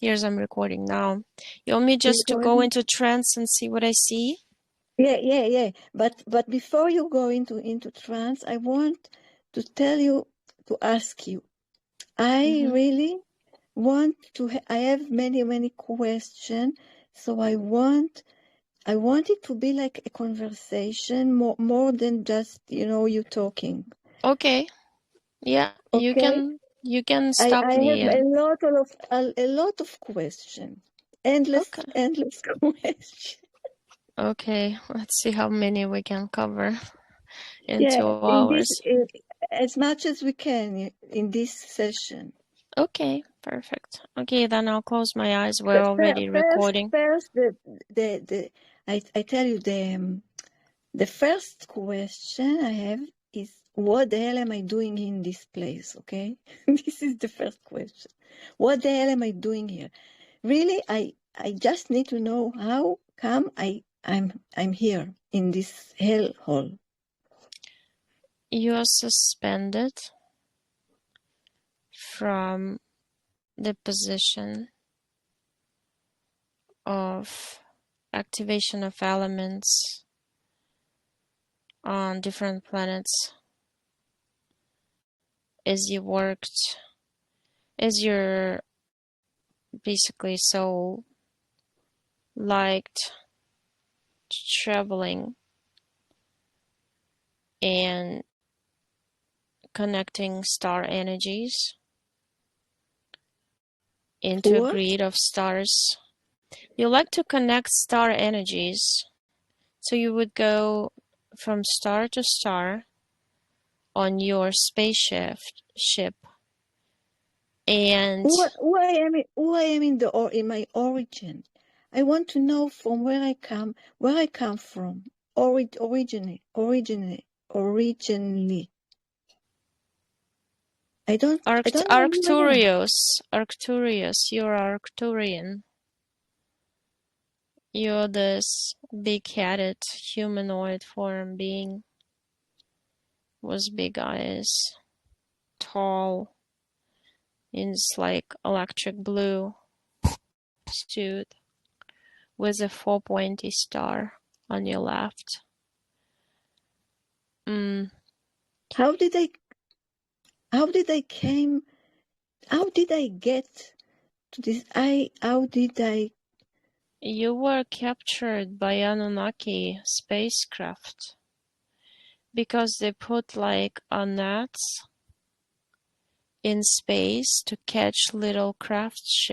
Here's I'm recording now. You want me just to go Recording? into trance and see what I see? Yeah. But before you go into trance, I want to tell you, to ask you. I Mm-hmm. really want to. I have many questions, so I want it to be like a conversation, more than just you talking. Okay. Yeah, Okay? you can I stop I me have and a lot of questions, endless okay. endless questions. Okay, let's see how many we can cover in Yeah, 2 hours. as much as we can in this session. Okay, perfect. Okay, then I'll close my eyes. We're already recording. First, I tell you the first question I have is, what the hell am I doing in this place? Okay, this is the first question. What the hell am I doing here? Really, I just need to know how come I'm here in this hell hole. You are suspended from the position of activation of elements on different planets as you worked, as your basically soul liked traveling and connecting star energies into a What? grid of stars. You like to connect star energies, so you would go from star to star on your spaceship ship and Who I am in in my origin. I want to know from where I come from. Originally. I don't know who I am. Arcturus, you're Arcturian. You're this big-headed humanoid form being with big eyes, tall, in this like electric blue suit with a four pointy star on your left. Mm, How did I how did I came how did I get to this? How did I you were captured by Anunnaki spacecraft because they put like a nets in space to catch little crafts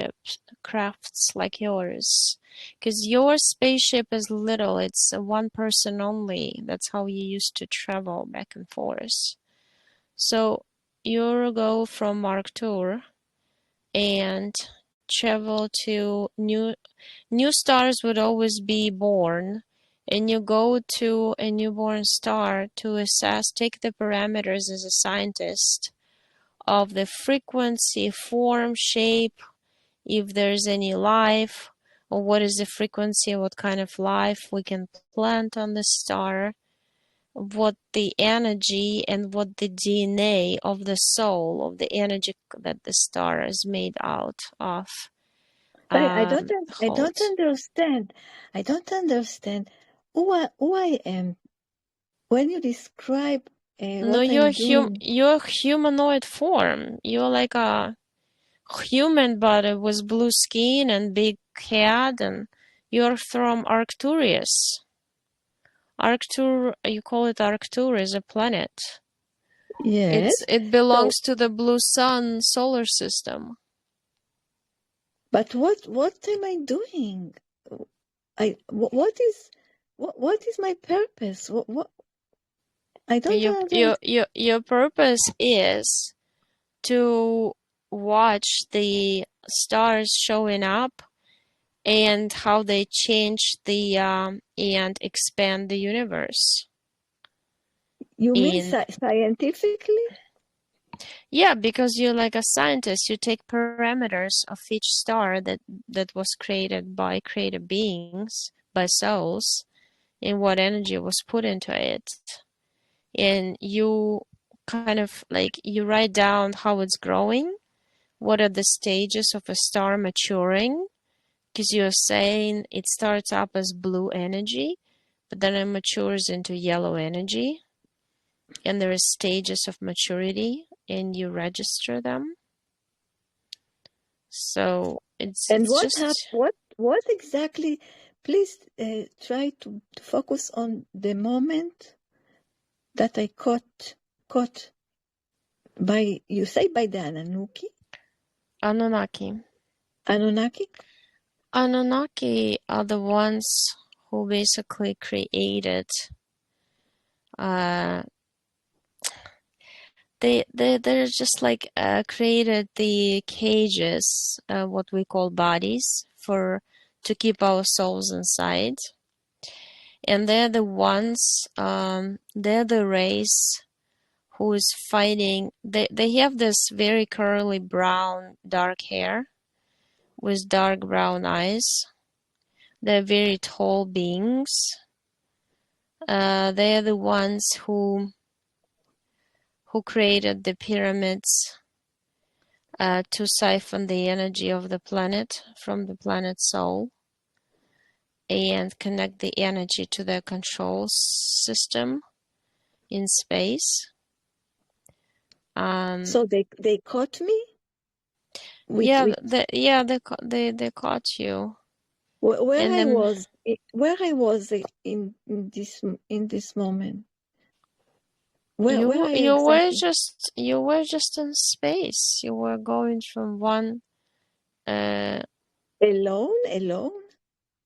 like yours. Because your spaceship is little, it's one person only. That's how you used to travel back and forth. So you go from Arctur and travel to new stars would always be born, and you go to a newborn star to assess, take the parameters as a scientist of the frequency, form, shape, if there's any life, or what is the frequency, what kind of life we can plant on the star, what the energy and what the DNA of the soul, of the energy that the star is made out of, I don't holds. understand. I don't understand who I am when you describe No, what I'm doing. you're humanoid form. You're like a human body with blue skin and big head, and you're from Arcturus. Arctur, you call it Arctur, is a planet. Yes. It So, belongs to the blue sun solar system. but what am I doing? What is my purpose? What I don't understand. Your purpose is to watch the stars showing up and how they change the and expand the universe. You mean In scientifically? yeah, because you're like a scientist, you take parameters of each star that was created by created beings, by souls, and what energy was put into it. And you kind of like you write down how it's growing, what are the stages of a star maturing, because you're saying it starts up as blue energy, but then it matures into yellow energy, and there are stages of maturity, and you register them. So And it's just what exactly? Please try to focus on the moment that I caught by, you say, by the Anunnaki. Anunnaki. Anunnaki are the ones who basically created uh they're just like created the cages, what we call bodies, for to keep our souls inside. And they're the ones, they're the race who is fighting. They have this very curly brown dark hair with dark brown eyes. They're very tall beings. They're the ones who created the pyramids to siphon the energy of the planet from the planet's soul and connect the energy to their control system in space. So they caught me with Yeah, they caught you, where and I then was, in this moment. Where I exactly? you were just in space. You were going from one uh Alone.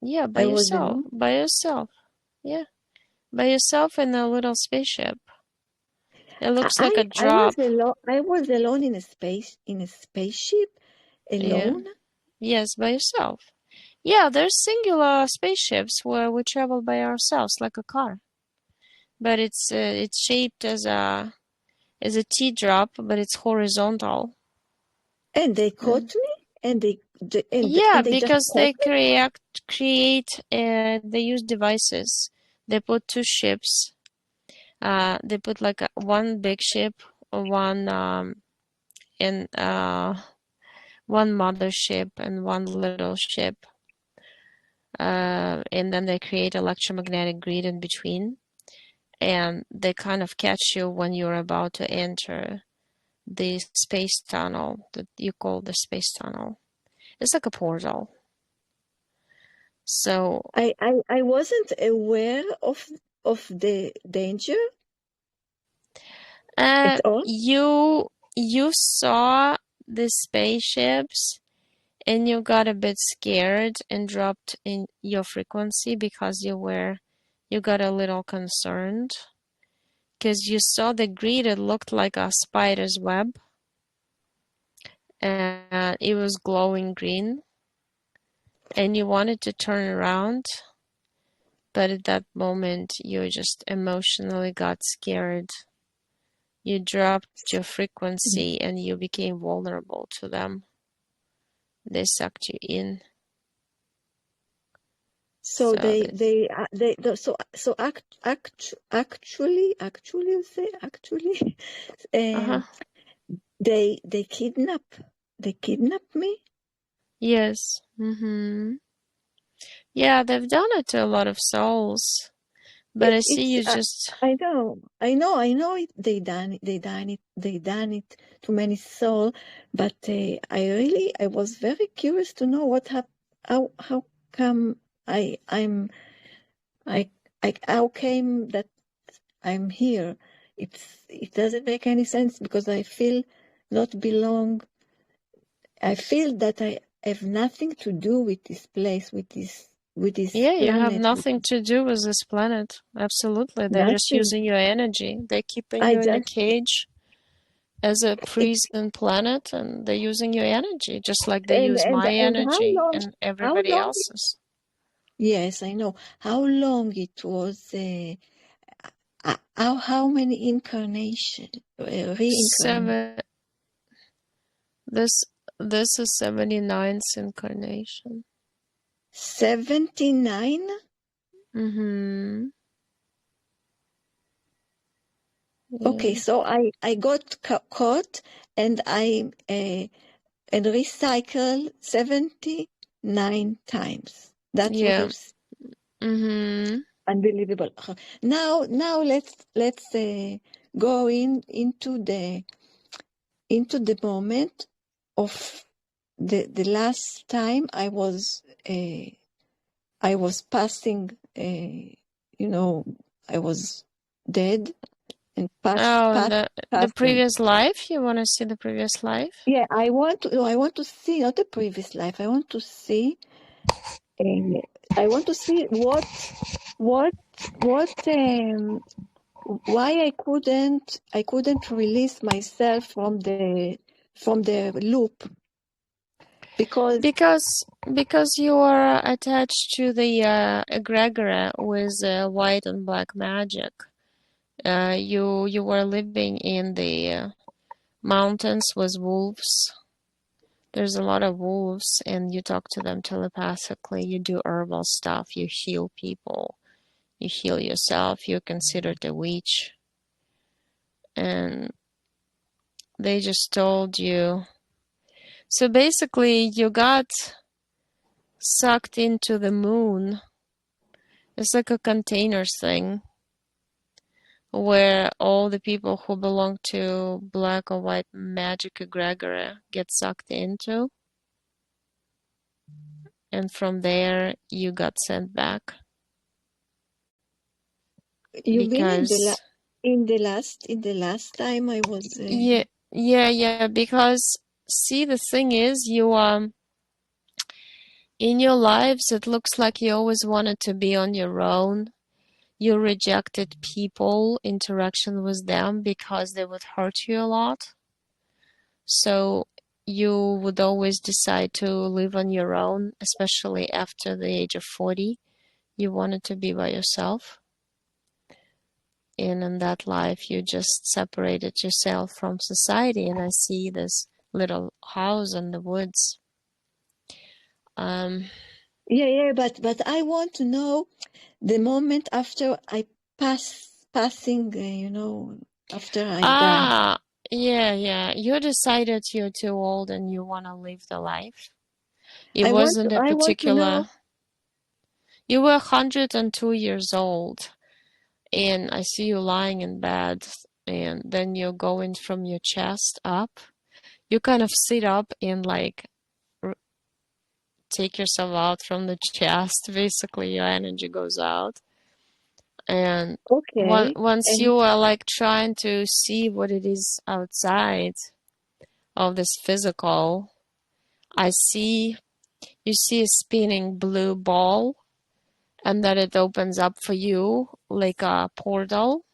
yeah, I was alone. by yourself. Yeah, by yourself in a little spaceship. It looks like a I was drop. alone. I was alone in a spaceship, Yeah. alone. Yes, by yourself. Yeah, there's singular spaceships where we travel by ourselves like a car. But it's shaped as a teardrop, but it's horizontal. And they Mm. caught me, Yeah, and they just because caught me. they use devices. They put two ships. They put like one big ship, one and one mothership and one little ship. And then they create electromagnetic grid in between, and they kind of catch you when you're about to enter the space tunnel that you call the space tunnel. It's like a portal. So, I wasn't aware of the danger at all. you saw the spaceships and you got a bit scared and dropped in your frequency because you got a little concerned because you saw the grid. It looked like a spider's web, and it was glowing green, and you wanted to turn around, but at that moment you just emotionally got scared. You dropped your frequency and you became vulnerable to them. They sucked you in. So So this, actually, you say actually, uh-huh. um, they kidnap me. Yes. Mm-hmm. Yeah, they've done it to a lot of souls. But I see It's you just, I know it. They done it to many souls. But I was very curious to know what happened. How come I'm how came that I'm here? It doesn't make any sense because I feel not belong. I feel that I have nothing to do with this place, with this yeah, you have planet, with nothing to do with this planet. Absolutely. They're just nothing. using your energy. They're keeping I you in a just cage as a it, prison planet, and they're using your energy just like they use and my and energy and how everybody long else's. yes, I know how long it was. How many incarnation, reincarnation? Seven, this this is 79th incarnation. 79. Mm-hmm. Okay, Yeah. so I got caught, and I and recycle 79 times. That's what Yeah. I've seen. Mm-hmm. Unbelievable. Now let's go into the moment of the last time I was passing, I was dead and Oh, and the passing. previous life? You want to see the previous life? Yeah, I want to see not the previous life. Uh, I want to see what, what, why I couldn't release myself from the loop because Because you are attached to the egregora with white and black magic. You were living in the mountains with wolves. There's a lot of wolves, and you talk to them telepathically. You do herbal stuff. You heal people. You heal yourself. You're considered a witch, and they just told you. So basically, you got sucked into the moon. It's like a container thing where all the people who belong to black or white magic egregore get sucked into, and from there you got sent back you've been because in the last time I was yeah, because see, the thing is, you in your lives it looks like you always wanted to be on your own. You rejected people, interaction with them because they would hurt you a lot. So you would always decide to live on your own, especially after the age of 40. You wanted to be by yourself. And in that life, you just separated yourself from society. And I see this little house in the woods. Um, yeah, but I want to know the moment after I passing, after I die. ah, yeah. You decided you're too old and you want to live the life. It wasn't a I want to know. particular. You were 102 years old, and I see you lying in bed, and then you're going from your chest up. You kind of sit up and like take yourself out from the chest. Basically, your energy goes out. And Okay, once and you are like trying to see what it is outside of this physical, I see you see a spinning blue ball, and that it opens up for you like a portal.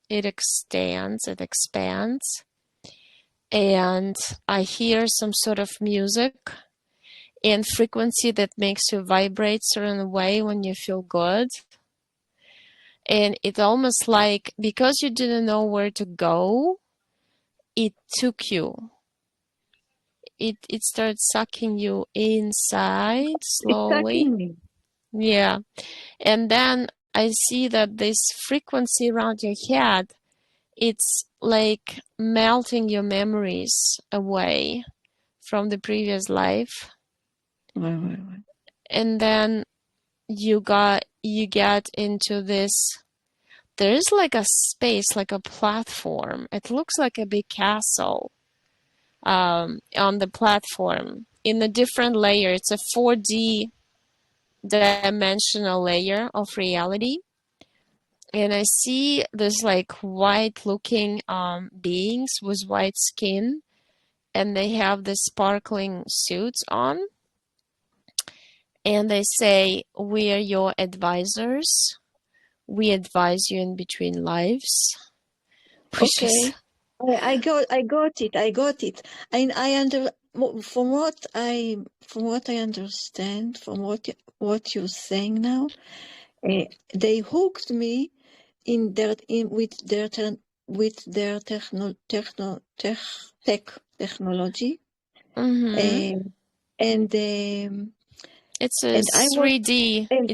It extends, it expands, and I hear some sort of music and frequency that makes you vibrate certain way when you feel good. And it's almost like because you didn't know where to go, it took you. It started sucking you inside it's slowly. sucking me. Yeah. And then I see that this frequency around your head, it's like melting your memories away from the previous life. Right. And then you get into this. There is like a space, like a platform. It looks like a big castle on the platform in a different layer. It's a 4D dimensional layer of reality. And I see this like white looking beings with white skin, and they have the sparkling suits on. And they say, "We are your advisors. We advise you in between lives," which is Okay. I got it. I got it. I under from what I understand, from what you're saying now, they hooked me in with their technology, mm-hmm. uh, and It's a and I was 3D. and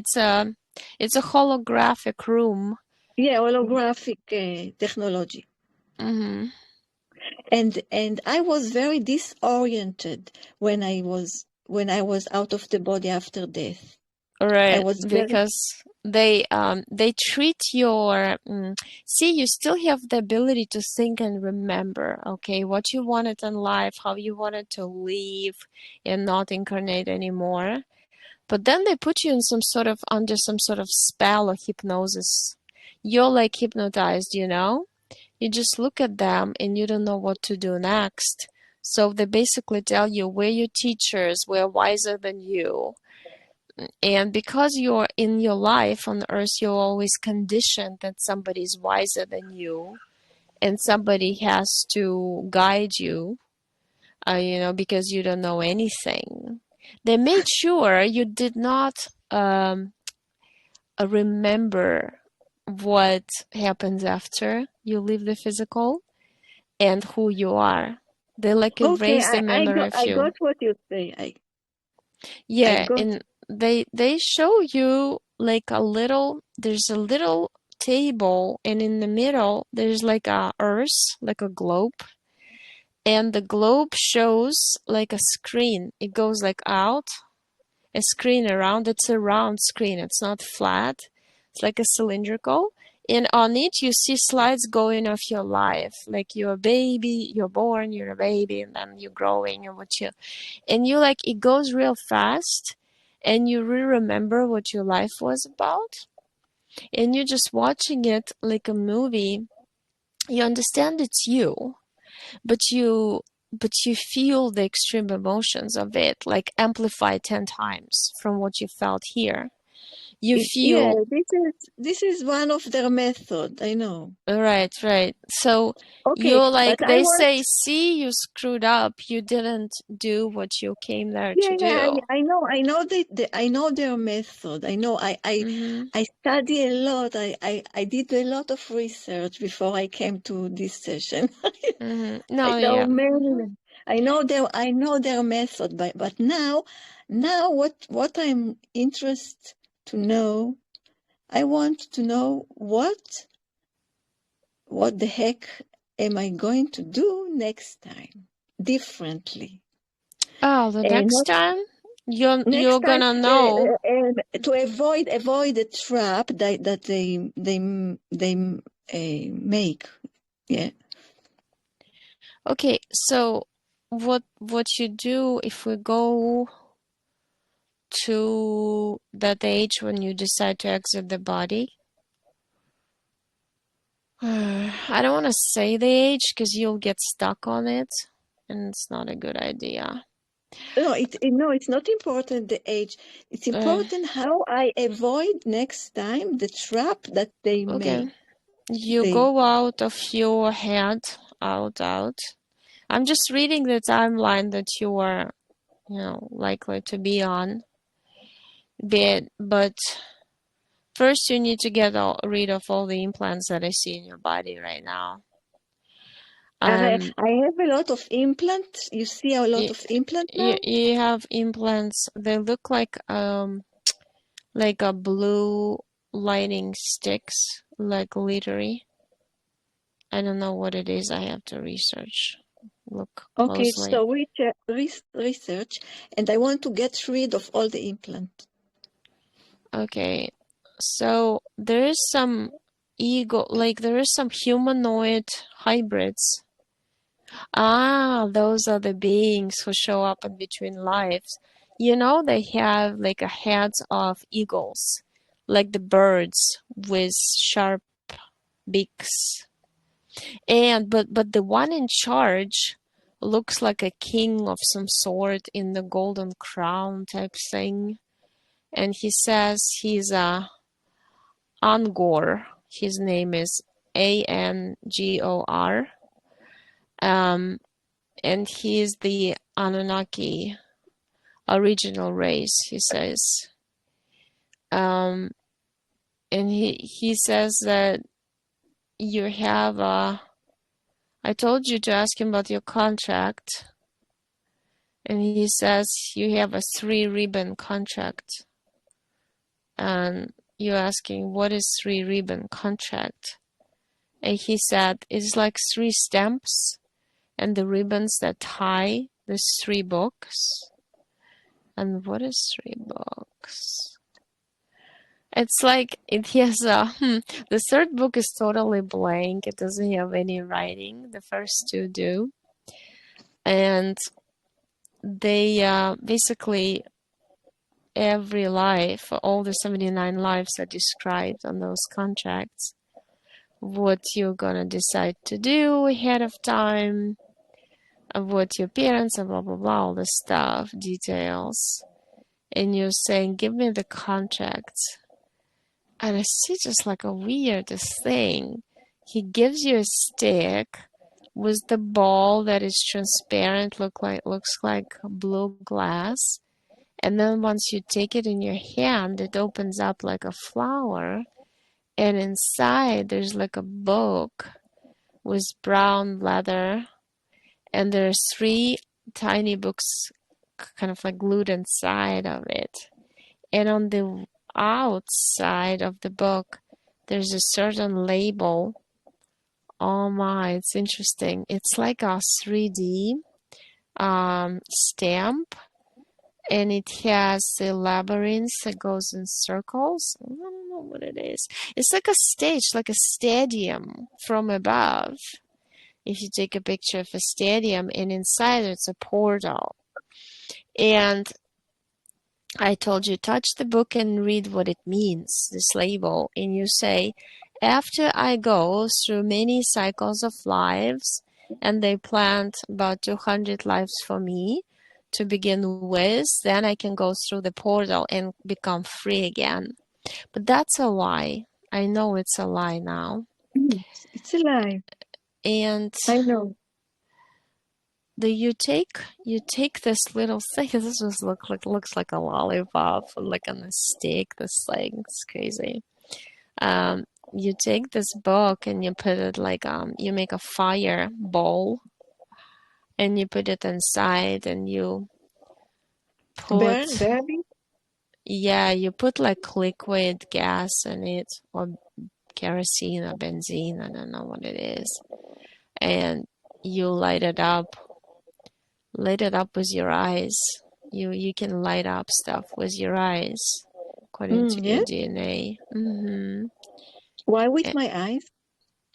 It's a holographic room. yeah, holographic technology. Mm-hmm. And I was very disoriented when I was out of the body after death. I Right, was very because they treat your see, you still have the ability to think and remember, okay, what you wanted in life, how you wanted to live and not incarnate anymore. But then they put you in some sort of under some sort of spell or hypnosis. You're like hypnotized, you know? You just look at them and you don't know what to do next. So they basically tell you we're your teachers, we're wiser than you. And because you're in your life on earth, you're always conditioned that somebody's wiser than you and somebody has to guide you, because you don't know anything. They made sure you did not um, remember what happens after you leave the physical and who you are. They like okay. erase the memory of I got you. what you say. I Yeah, got and they show you like there's a little table and in the middle there's like a earth, like a globe, and the globe shows like a screen. It goes like out, a screen around. It's a round screen. It's not flat. It's like a cylindrical. And on it you see slides going of your life. Like you're a baby, you're born, you're a baby, and then you're growing and you like it goes real fast and you remember what your life was about and you're just watching it like a movie. You understand it's you, but you feel the extreme emotions of it like amplified 10 times from what you felt here. You it. Yeah, feel this is one of their method. I know. right, right. So Okay, you're like but I they want. say, see, you screwed up, you didn't do what you came there to Yeah, yeah, do. I know I know their method. I know Mm-hmm. I study a lot. I did a lot of research before I came to this session. Mm-hmm. I No, know yeah. many. I know their method, but now what I'm interested to know, I want to know what the heck am I going to do next time differently? Oh, the And next not time you're next time gonna know. to avoid the trap that they make. Yeah. Okay, so what you do if we go to that age when you decide to exit the body? I don't want to say the age because you'll get stuck on it, and it's not a good idea. No, no, it's not important the age. It's Uh, important how I avoid next time the trap that they okay, made. you They go out of your head, out. I'm just reading the timeline that you are, likely to be on. But first, you need to get rid of all the implants that I see in your body right now. Um, I have a lot of implants. You see a lot you, of implant you, now? you have implants. They look like a blue lighting sticks, like glittery. I don't know what it is. I have to research. Look Okay, closely. so research, and I want to get rid of all the implant. Okay, so there is some there is some humanoid hybrids. Ah, those are the beings who show up in between lives. They have like a heads of eagles, like the birds with sharp beaks. But the one in charge looks like a king of some sort in the golden crown type thing. And he says he's a Angor. His name is Angor. Um, and he is the Anunnaki original race, he says. Um, and he says that you have a. I told you to ask him about your contract, and he says you have a 3-ribbon contract. And you're asking what is 3-ribbon contract? And he said it's like 3 stamps and the ribbons that tie the 3 books. And what is 3 books? It's like it has the third book is totally blank. It doesn't have any writing. The first 2 do. And they basically every life, all the 79 lives are described on those contracts. What you're gonna decide to do ahead of time, of what your parents and blah blah blah, all the stuff, details. And you're saying, give me the contracts. And I see just like a weirdest thing. He gives you a stick with the ball that is transparent, looks like blue glass. And then once you take it in your hand, it opens up like a flower. And inside there's like a book with brown leather. And there's 3 tiny books kind of like glued inside of it. And on the outside of the book, there's a certain label. Oh my, it's interesting. It's like a 3D stamp, and it has a labyrinth that goes in circles. I don't know what it is. It's like a stage, like a stadium from above. If you take a picture of a stadium, and inside it's a portal. And I told you, touch the book and read what it means, this label. And you say, after I go through many cycles of lives, and they plant about 200 lives for me to begin with, then I can go through the portal and become free again. But that's a lie. I know it's a lie now. It's a lie. And I know. you take this little thing. This just looks like a lollipop, like on a stick. This thing, it's crazy. You take this book and you put it like you make a fire bowl and you put it inside and you put Burn? you put like liquid gas in it, or kerosene or benzene, I don't know what it is, and you light it up with your eyes. You can light up stuff with your eyes according to your Yes. DNA. Why with my eyes?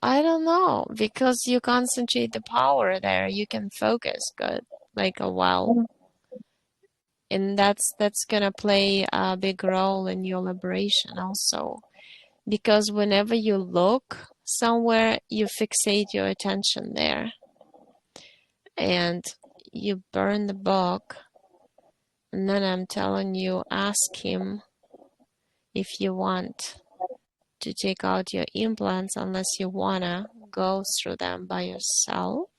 I don't know, because you concentrate the power there, you can focus good, like a well, Mm. and that's gonna play a big role in your liberation also, because whenever you look somewhere, you fixate your attention there, and you burn the book, and then I'm telling you, ask him if you want to take out your implants, unless you wanna go through them by yourself.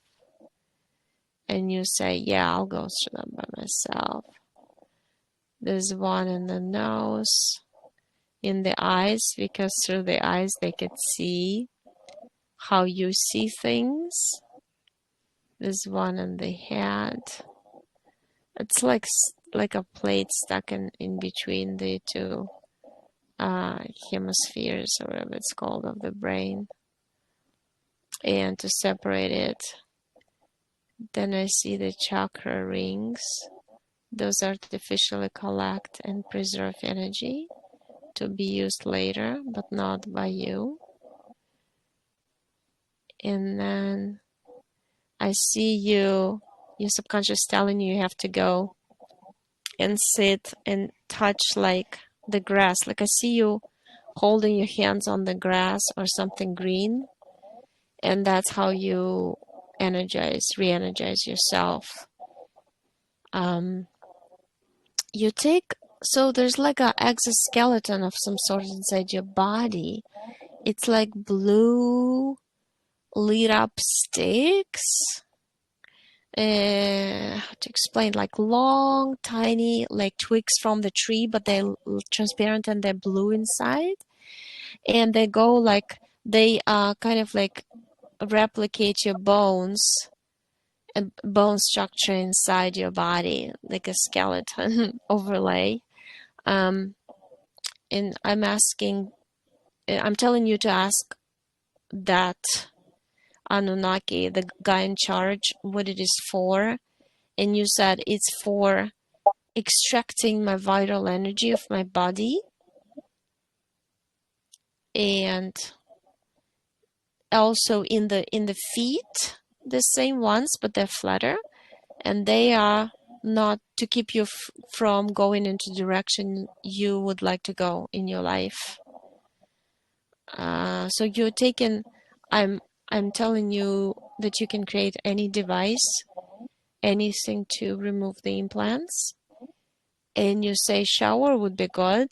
And you say, yeah, I'll go through them by myself. There's one in the nose, in the eyes, because through the eyes they could see how you see things. There's one in the head. It's like a plate stuck in between the 2 hemispheres, or whatever it's called, of the brain. And to separate it, then I see the chakra rings. Those artificially collect and preserve energy to be used later, but not by you. And then I see your subconscious telling you have to go and sit and touch like the grass. Like I see you holding your hands on the grass or something green, and that's how you re-energize yourself. You take, so there's like a exoskeleton of some sort inside your body. It's like blue lit up sticks. How to explain, like long, tiny, like twigs from the tree, but they're transparent and they're blue inside. And they go like, they kind of like replicate your bones and bone structure inside your body, like a skeleton overlay. Um, and I'm telling you to ask that Anunnaki, the guy in charge, what it is for, and you said it's for extracting my vital energy of my body, and also in the feet, the same ones, but they're flatter, and they are not to keep you from going into the direction you would like to go in your life. So you're taking, I'm I'm telling you that you can create any device, anything to remove the implants, and you say shower would be good.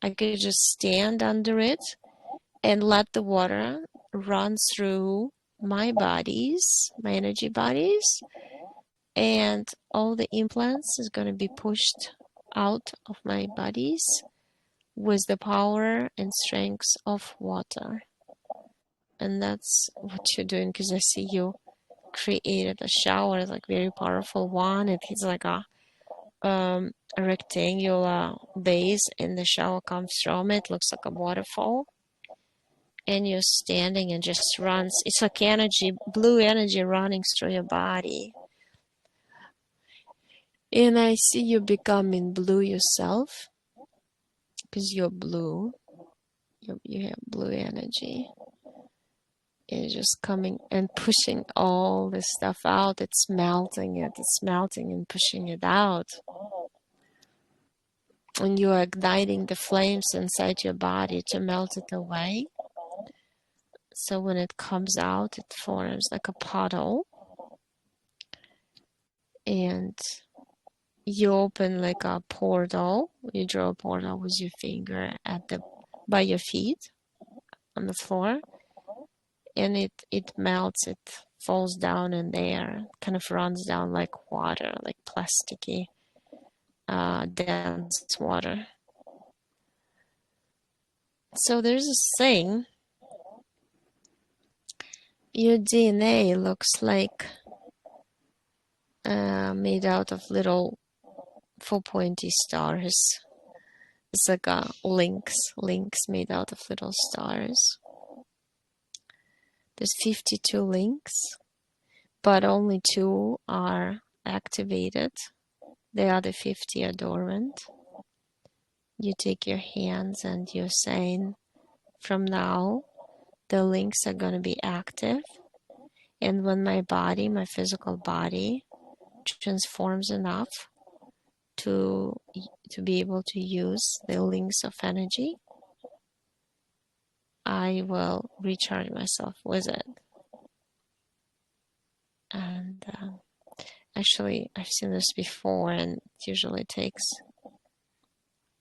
I could just stand under it and let the water run through my bodies, my energy bodies, and all the implants is going to be pushed out of my bodies with the power and strength of water. And that's what you're doing, because I see you created a shower, like very powerful one. It's like a rectangular base, and the shower comes from it. Looks like a waterfall, and you're standing and just runs. It's like energy, blue energy running through your body. And I see you becoming blue yourself, because you're blue. You have blue energy. It's just coming and pushing all this stuff out. It's melting it. It's melting and pushing it out. And you are igniting the flames inside your body to melt it away. So when it comes out, it forms like a puddle. And you open like a portal. You draw a portal with your finger by your feet on the floor. And it melts, it falls down in there, kind of runs down like water, like plasticky, dense water. So there's this thing, your DNA looks like made out of little 4 pointy stars. It's like a links made out of little stars. There's 52 links, but only 2 are activated. The other 50 are dormant. You take your hands and you're saying, from now, the links are going to be active. And when my body, my physical body, transforms enough to be able to use the links of energy, I will recharge myself with it. And actually, I've seen this before, and it usually takes,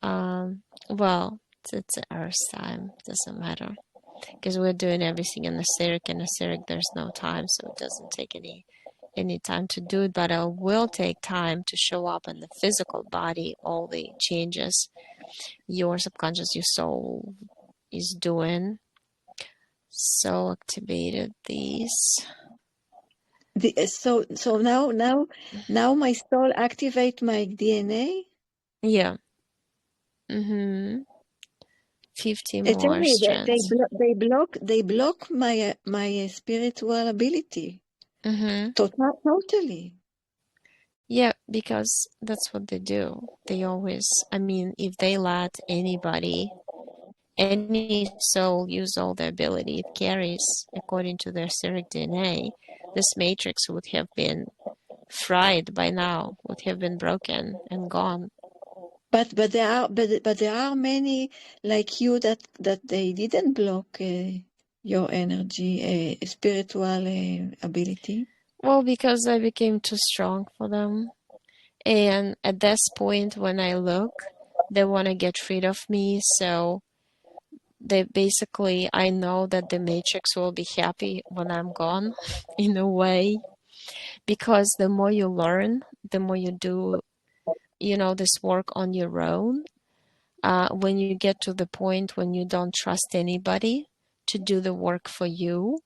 well, it's Earth time, doesn't matter. Because we're doing everything in etheric. In etheric, there's no time, so it doesn't take any time to do it. But it will take time to show up in the physical body, all the changes your subconscious, your soul is doing. So activated these. So now my soul activate my DNA. Yeah. 50 Tell more me that strands. they block my spiritual ability. Totally. Yeah, because that's what they do. They always, I mean, if they let anybody, any soul use all the ability it carries according to their etheric DNA, this matrix would have been fried by now, would have been broken and gone. But there are many like you that they didn't block your energy, spiritual ability. Well, because I became too strong for them. And at this point, when I look, they want to get rid of me. So they basically, I know that the matrix will be happy when I'm gone, in a way, because the more you learn, the more you do, this work on your own. When you get to the point when you don't trust anybody to do the work for you,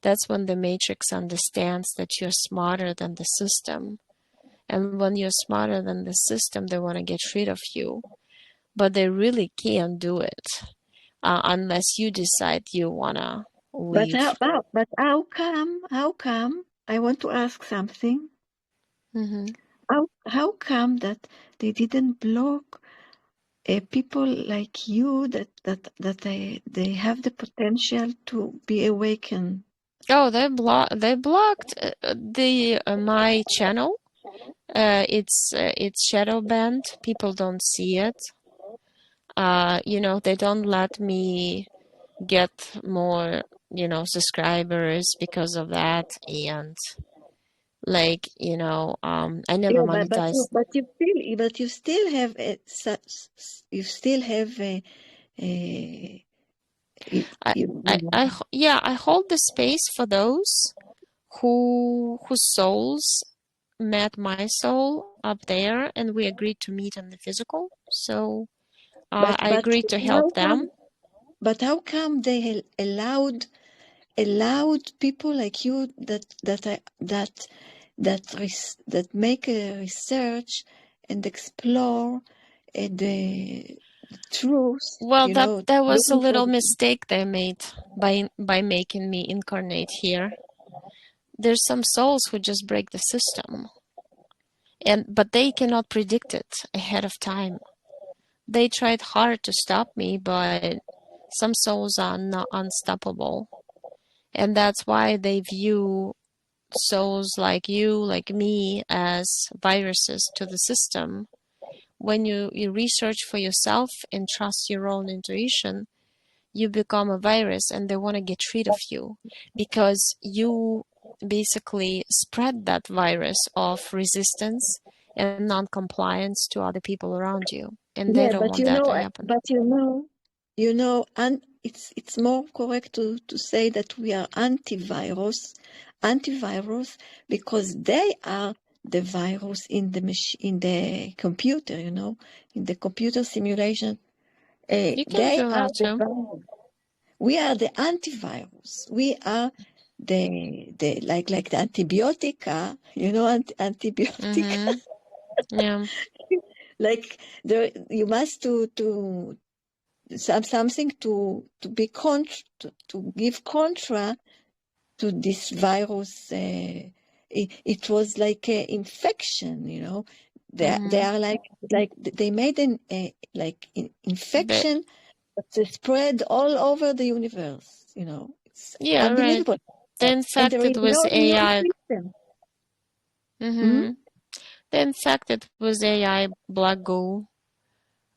that's when the matrix understands that you're smarter than the system. And when you're smarter than the system, they want to get rid of you. But they really can't do it unless you decide you want to But We've how come, I want to ask something. hmm How come that they didn't block people like you that they have the potential to be awakened? Oh, they blocked the my channel. It's shadow banned. People don't see it. They don't let me get more, subscribers because of that. And like, I never Yeah, monetized. but you still have you still have a Yeah, I hold the space for those whose souls met my soul up there, and we agreed to meet in the physical. So but I but agreed to how help them. come how come they allowed people like you that make a research and explore the truth, Well, that was a looking for little the mistake they made by making me incarnate here. There's some souls who just break the system, and but they cannot predict it ahead of time. They tried hard to stop me, but some souls are not unstoppable, and that's why they view souls like you, like me, as viruses to the system. When you research for yourself and trust your own intuition, you become a virus and they want to get rid of you because you basically spread that virus of resistance and non-compliance to other people around you, and they Yeah, don't but want that to happen. and it's more correct to say that we are antivirus, because they are the virus in in the computer, in the computer simulation. You can They do are that the too. virus. We are the antivirus. We are the like the antibiotic, antibiotic. Mm-hmm. Yeah. Like there, you must to something to be to give contra to this virus. It was like an infection, They Mm-hmm. are like they made an like But infection that spread all over the universe. It's yeah, right. unbelievable, They and there infected is with no immune AI. system. Hmm? Mm-hmm. They infected with AI black goo,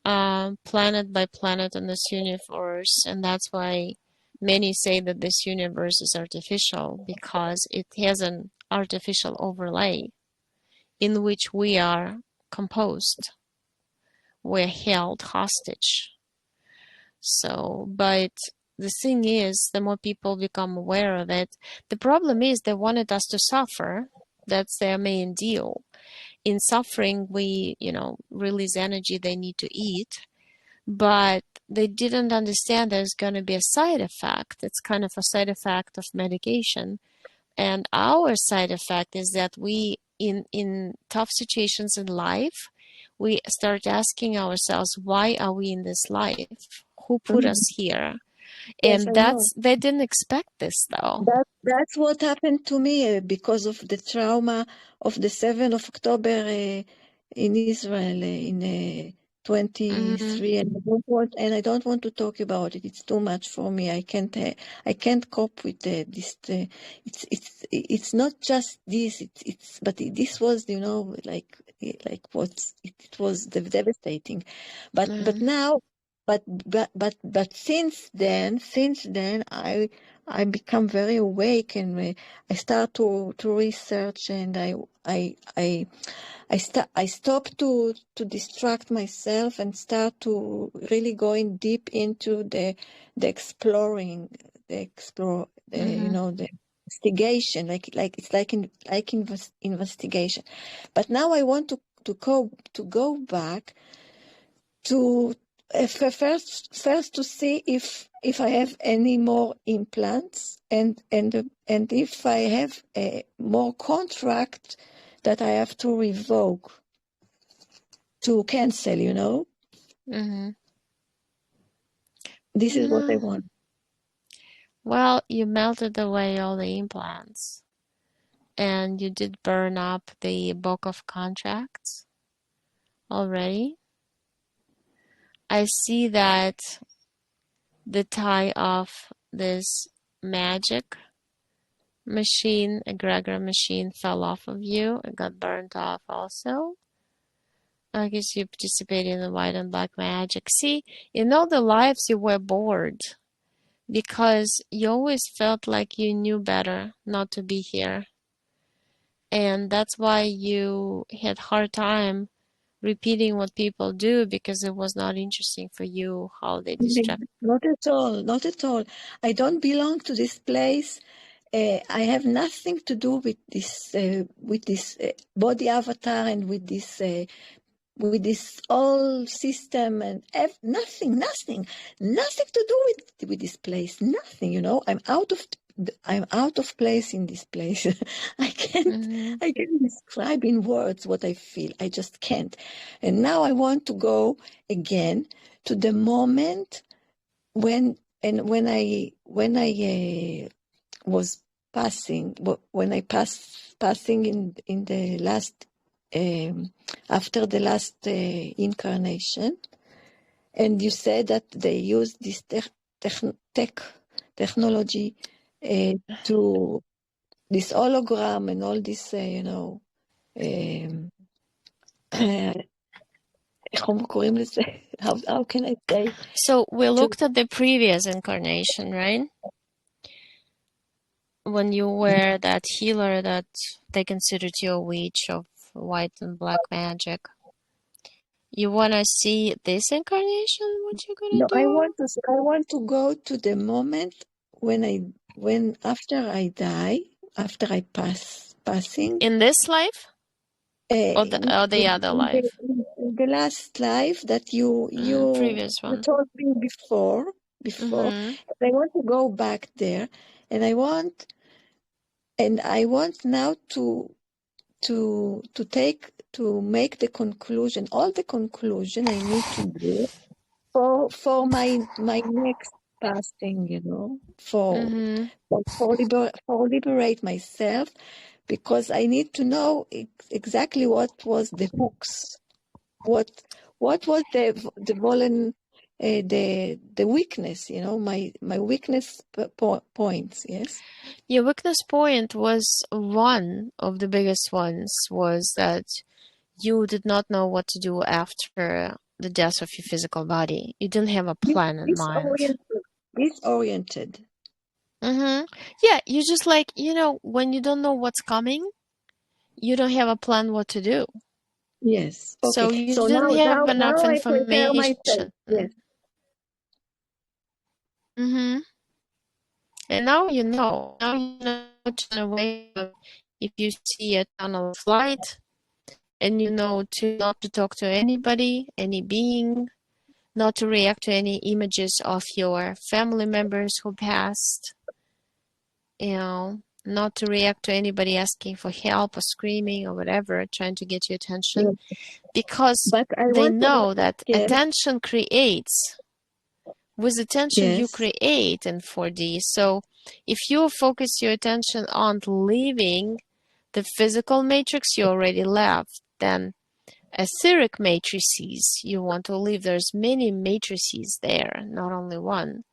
planet by planet in this universe, and that's why many say that this universe is artificial because it has an artificial overlay in which we are composed, we're held hostage. So, but the thing is, the more people become aware of it, the problem is they wanted us to suffer. That's their main deal. In suffering, we, release energy they need to eat, but they didn't understand there's going to be a side effect. It's kind of a side effect of medication. And our side effect is that we, in tough situations in life, we start asking ourselves, why are we in this life? Who put us Hmm. here? Yes, And I know. they didn't expect this though. That's what happened to me because of the trauma of the 7th of October in Israel in Mm-hmm. 23, and I don't want to talk about it. It's too much for me. I can't cope with this. It's not just this. But this was, it was devastating. But Mm-hmm. now, but since then, I become very awake, and I start to research, and I stop to distract myself and start to really going deep into the exploring, Mm-hmm. the investigation, like it's like investigation. But now I want to go back to first to see if I have any more implants, and if I have a more contract that I have to revoke, to cancel. Mm-hmm. This is what I No. want. Well, you melted away all the implants and you did burn up the book of contracts already. I see that the tie of this magic machine, egregor machine, fell off of you. It got burnt off also. I guess you participated in the white and black magic. See, in all the lives you were bored because you always felt like you knew better not to be here. And that's why you had hard time repeating what people do because it was not interesting for you how they distract. Not at all, not at all. I don't belong to this place. I have nothing to do with this body avatar and with this whole system and nothing to do with this place. Nothing, you know. I'm out of place in this place. I can't Mm-hmm. I can't describe in words what I feel. I just can't. And now I want to go again to the moment when I was passing in the last after the last incarnation, and you said that they use this technology to this hologram and all this, איך קוראים לזה? How can I say? So we To, looked at the previous incarnation, right? When you were that healer that they considered you a witch of white and black magic. You wanna see this incarnation? What you gonna no, do? I want to go to the moment when after I die, after I passing, In this life or the other in life? the last life that Previous you one. told me before, Mm-hmm. I want to go back there, and I want now to make the conclusion, all the conclusion I need to do for my next passing, you know, Mm-hmm. for liberate myself, because I need to know exactly what was the hooks, what was the weakness, you know, my weakness points. Yes. Your weakness point was one of the biggest ones was that you did not know what to do after the death of your physical body. You didn't have a plan in mind. Disoriented. Mm-hmm. Yeah, you just like, when you don't know what's coming, you don't have a plan what to do. Yes. Okay. So you So didn't now, have now, enough now I prepare information. myself. Yes. Mm-hmm. And now you know. Now you know to turn away if you see a tunnel of light, and you know to not to talk to anybody, any being, not to react to any images of your family members who passed, not to react to anybody asking for help or screaming or whatever, trying to get your attention, Yes. because But I they want to. know that Yes. attention creates. With attention, you Yes. create in 4D. So if you focus your attention on leaving the physical matrix you already left, then etheric matrices you want to leave. There's many matrices there, not only one.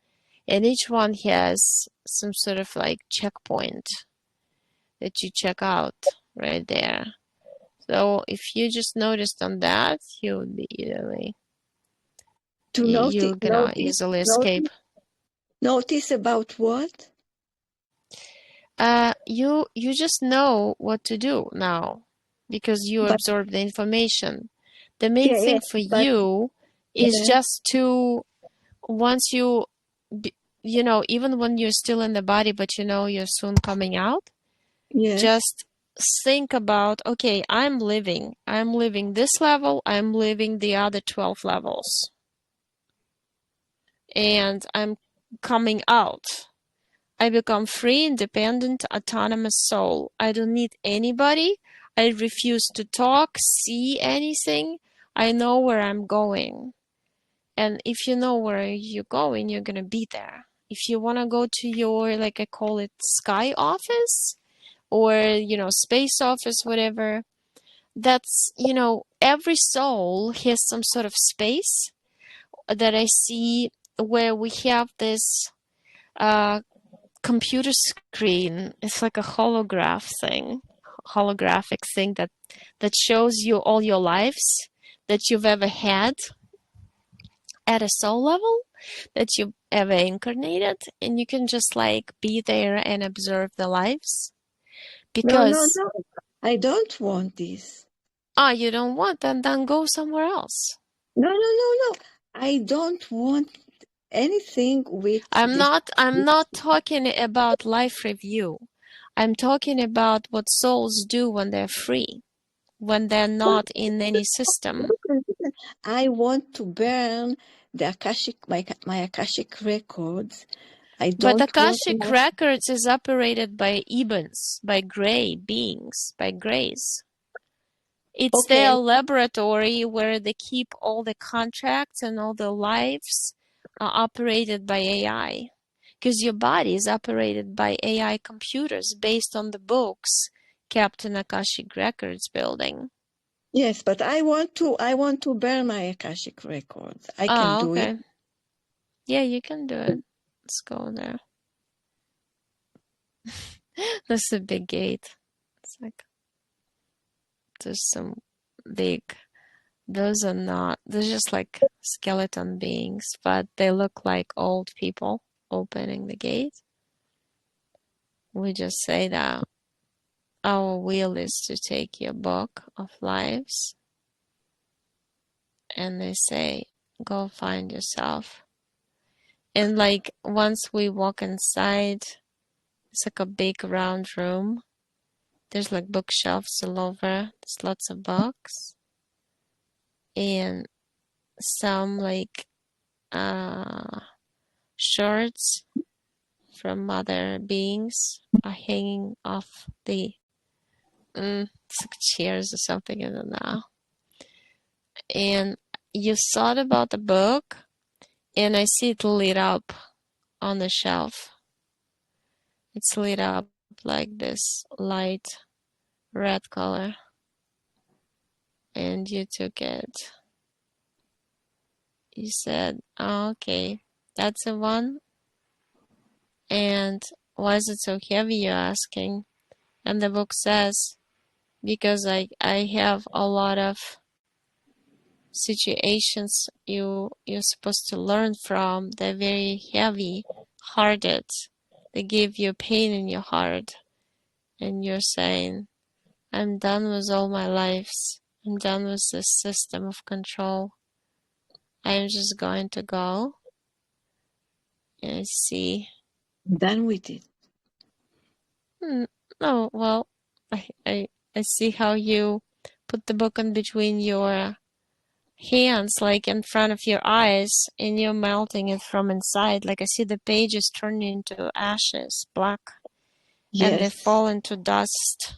And each one has some sort of like checkpoint that you check out right there. So if you just noticed on that, you would be To you're gonna easily escape. notice about what? You just know what to do now because you But absorb the information. The main yeah, thing yeah. for But you is yeah, just to once you even when you're still in the body but you know you're soon coming out, yes, just think about, okay, I'm living this level, I'm living the other 12 levels, and I'm coming out. I become free, independent, autonomous soul. I don't need anybody. I refuse to talk, see anything. I know where I'm going. And if you know where you're going, you're going to be there. if you want to go to your, like I call it, sky office, or, space office, whatever, that's, every soul has some sort of space that I see where we have this uh, computer screen. It's like a holographic thing that shows you all your lives that you've ever had at a soul level, that you've ever incarnated, and you can just like be there and observe the lives. No, no, Because, no. I don't want this. you don't want, then go somewhere else. No, no, no, no. I don't want anything with I'm this. not I'm not talking about life review. I'm talking about what souls do when they're free, when they're not in any system. I want to burn the my Akashic records. I But don't want Akashic much. Records is operated by Ebons, by gray beings, by grays. It's Okay, their laboratory where they keep all the contracts, and all the lives are operated by AI. Because your body is operated by AI computers based on the books kept in Akashic Records building. yes, but I want to burn my Akashic records. I can Ah, do it. okay. Yeah, you can do it. Let's go there. This is a big gate. It's like there's some big. Those are not. They're just like skeleton beings, but they look like old people opening the gate. We just say that our will is to take your book of lives, and they say, go find yourself. And like once we walk inside, it's like a big round room. There's like bookshelves all over. There's lots of books, and some like uh shirts from other beings are hanging off the it's like chairs or something, I don't know. And you thought about the book, and I see it lit up on the shelf. It's lit up like this light red color, and you took it. You said, oh, okay, that's the one. And why is it so heavy, you're asking? And the book says, because I have a lot of situations you're supposed to learn from. They're very heavy hearted. They give you pain in your heart, and you're saying, I'm done with all my lives. I'm done with this system of control. I'm just going to go and see. Done with it. Hmm, no, well, I see how you put the book in between your hands, like in front of your eyes, and you're melting it from inside. Like I see the pages turn into ashes, black, and they Yes, fall into dust.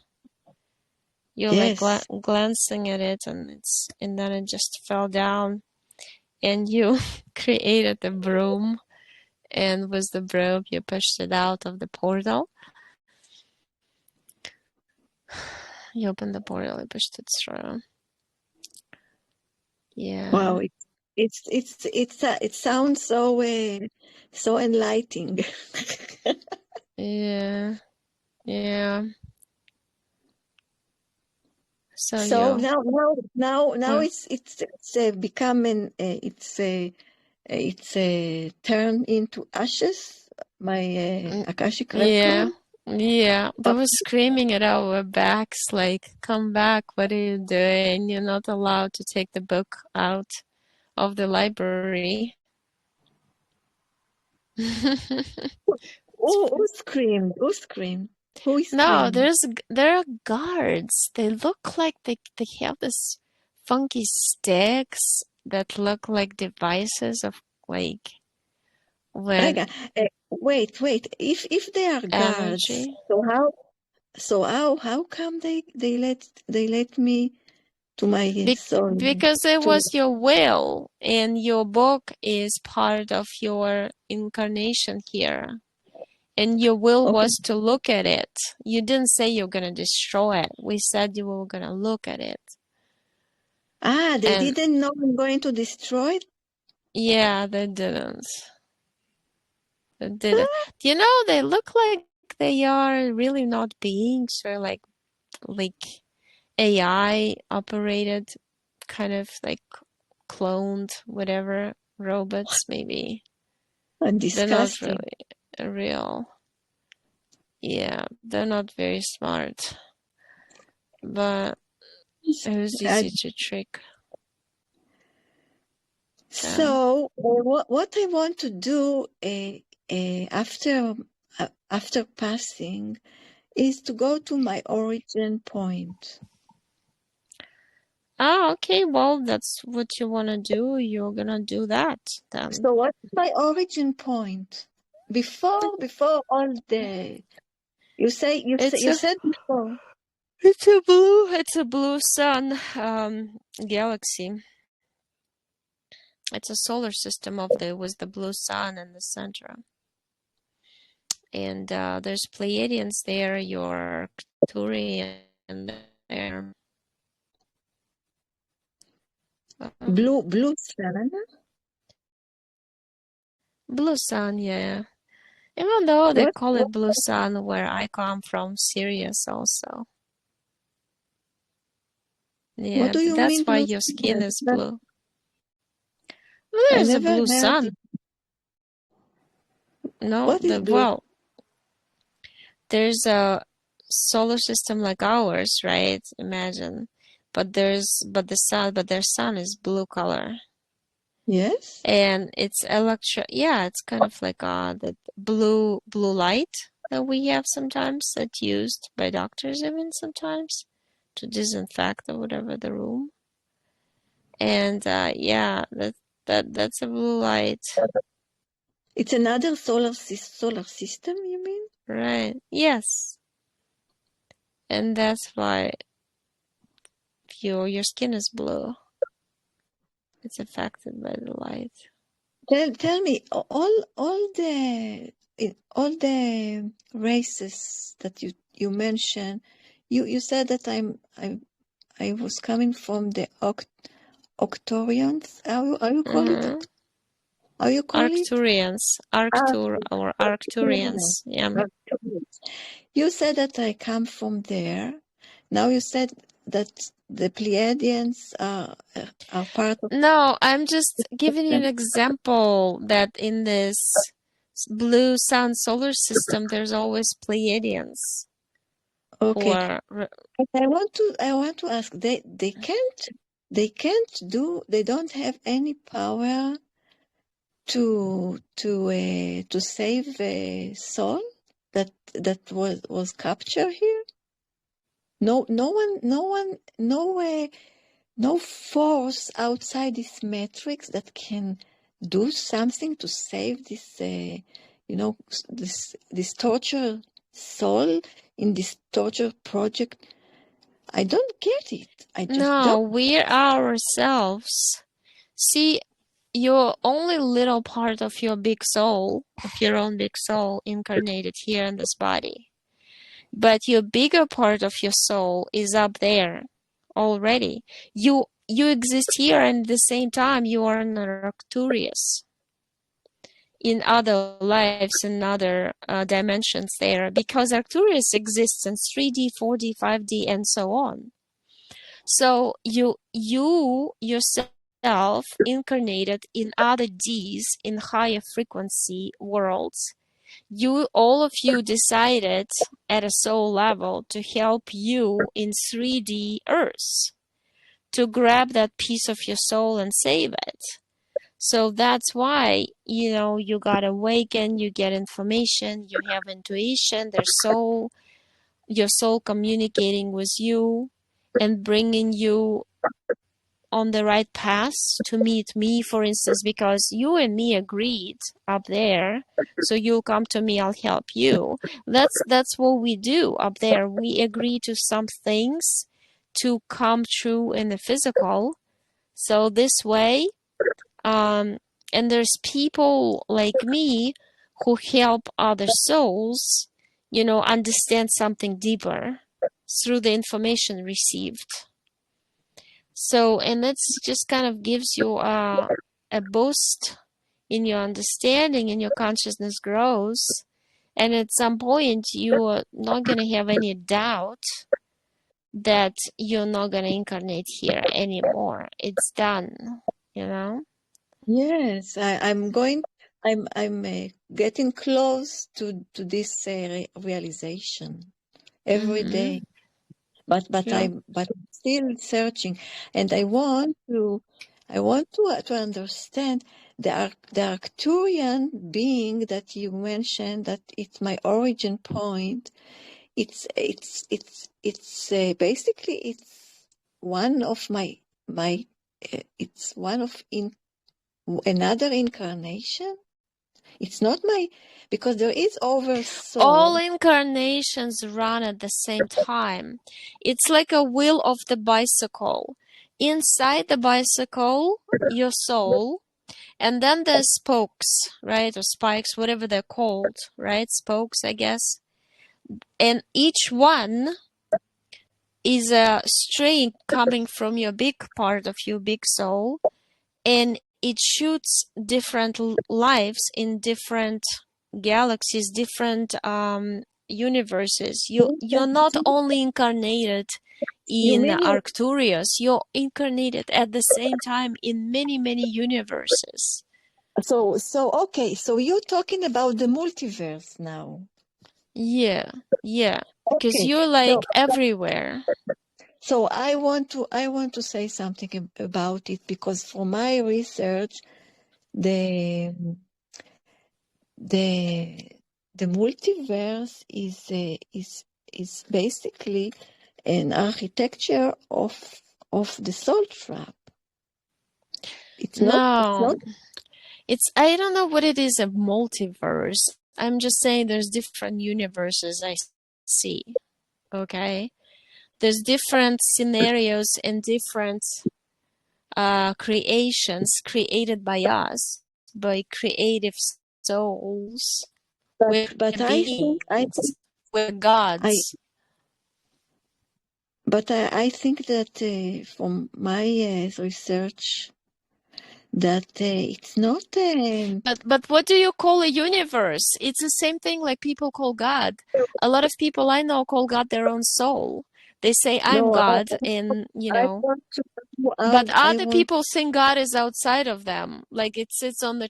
You're like yes. glancing at it, and then it just fell down, and you created a broom, and with the broom you pushed it out of the portal. You opened the portal, you pushed it through. Wow, Yeah, it sounds so enlightening. yeah, yeah. So So you, now uh, it's become it's turned into ashes. My Akashic yeah, record. yeah. They Uh, were screaming at our backs, like, come back, what are you doing? You're not allowed to take the book out of the library. who screamed? Who screamed? Who is No, screaming? there are guards. They look like they have this funky sticks that look like devices of like when Rega, wait. If they are guards, energy. so how come they let me to my soul. Because it To was your will, and your book is part of your incarnation here. And your will okay. was to look at it. You didn't say you're gonna destroy it. We said you were gonna look at it. Ah, they And didn't know I'm going to destroy it. yeah, they didn't. They didn't. You know, they look like they are really not beings, or like AI operated, kind of like cloned, whatever, robots maybe. They're not Disgusting. really real. Yeah, they're not very smart, but it was Uh, easy to trick them. so what I want to do after passing is to go to my origin point. Ah, okay, well, that's what you want to do. You're gonna do that then. So what's my origin point? Before all the It's you a said before. it's a blue sun galaxy. It's a solar system of the with the blue sun in the center. And there's Pleiadians there, your Arcturian there. Um, Blue sun. Blue sun, yeah. Even though they What call what it blue sun where I come from, Sirius also. what Yeah, do you that's mean why blue your sun? skin is That- blue. Well, I there's a never blue heard it. sun. No, What is blue? there's a solar system like ours, right? Imagine. But their sun is blue color. Yes? And yeah, it's kind of like the blue light that we have sometimes, that's used by doctors even sometimes to disinfect or whatever the room. And yeah, that's a blue light, It's another solar system, you mean? right? Yes, and that's why your skin is blue. It's affected by the light. Tell me, all the races that you mentioned, you said that I was coming from the Octorians. How you call it? Mm-hmm. How you call it? Arcturians, Ah, Arcturians. Yeah. Arcturians. You said that I come from there. Now you said that the Pleiadians are part of No, I'm just giving you an them. example that in this blue sun solar system, there's always Pleiadians who Okay. are. But I want to ask, they don't have any power to save a soul that was captured here. No force outside this matrix that can do something to save this torture soul in this torture project. I don't get it. I just No, don't. we're ourselves. See, you're only little part of your big soul, of your own big soul, incarnated here in this body. But your bigger part of your soul is up there already. You exist here, and at the same time you are an Arcturus in other lives, in other dimensions there, because Arcturus exists in 3D, 4D, 5D, and so on. So you yourself incarnated in other Ds, in higher frequency worlds. All of you decided at a soul level to help you in 3D Earth, to grab that piece of your soul and save it. So that's why, you got awakened, you get information, you have intuition, your soul communicating with you and bringing you on the right path to meet me, for instance, because you and me agreed up there. So you'll come to me, I'll help you. That's what we do up there. We agree to some things to come true in the physical. So this way, and there's people like me who help other souls, understand something deeper through the information received. So, and that's just kind of gives you a boost in your understanding, and your consciousness grows. And at some point, you are not going to have any doubt that you're not going to incarnate here anymore. It's done, you know? Yes, I'm getting close to this realization every Mm-hmm. day. But Yeah. I'm still searching, and I want to understand the Arcturian being that you mentioned, that it's my origin point. It's basically it's one of my it's one of in another incarnation. It's not my, because there is All oversoul. incarnations run at the same time. It's like a wheel of the bicycle. Inside the bicycle, your soul, and then there's spokes, right? Or spikes, whatever they're called, right? Spokes, I guess. And each one is a string coming from your big part of your big soul, and it shoots different lives in different galaxies, different universes. You're not only incarnated You in mean you? Arcturus, you're incarnated at the same time in many, many universes. So okay. So you're talking about the multiverse now. Yeah, yeah, because Okay. you're So like everywhere. I want to say something about it, because for my research, the the the multiverse is basically an architecture of the soul trap. It's No, not. I don't know what it is, a multiverse. I'm just saying there's different universes I see. Okay. There's different scenarios and different creations created by us, by creative souls. We're But beings. We're I gods. I think that from my research, that it's not. But what do you call a universe? It's the same thing like people call God. A lot of people I know call God their own soul. They say I'm No, God, and I want to but I other want. people think God is outside of them. Like it sits on the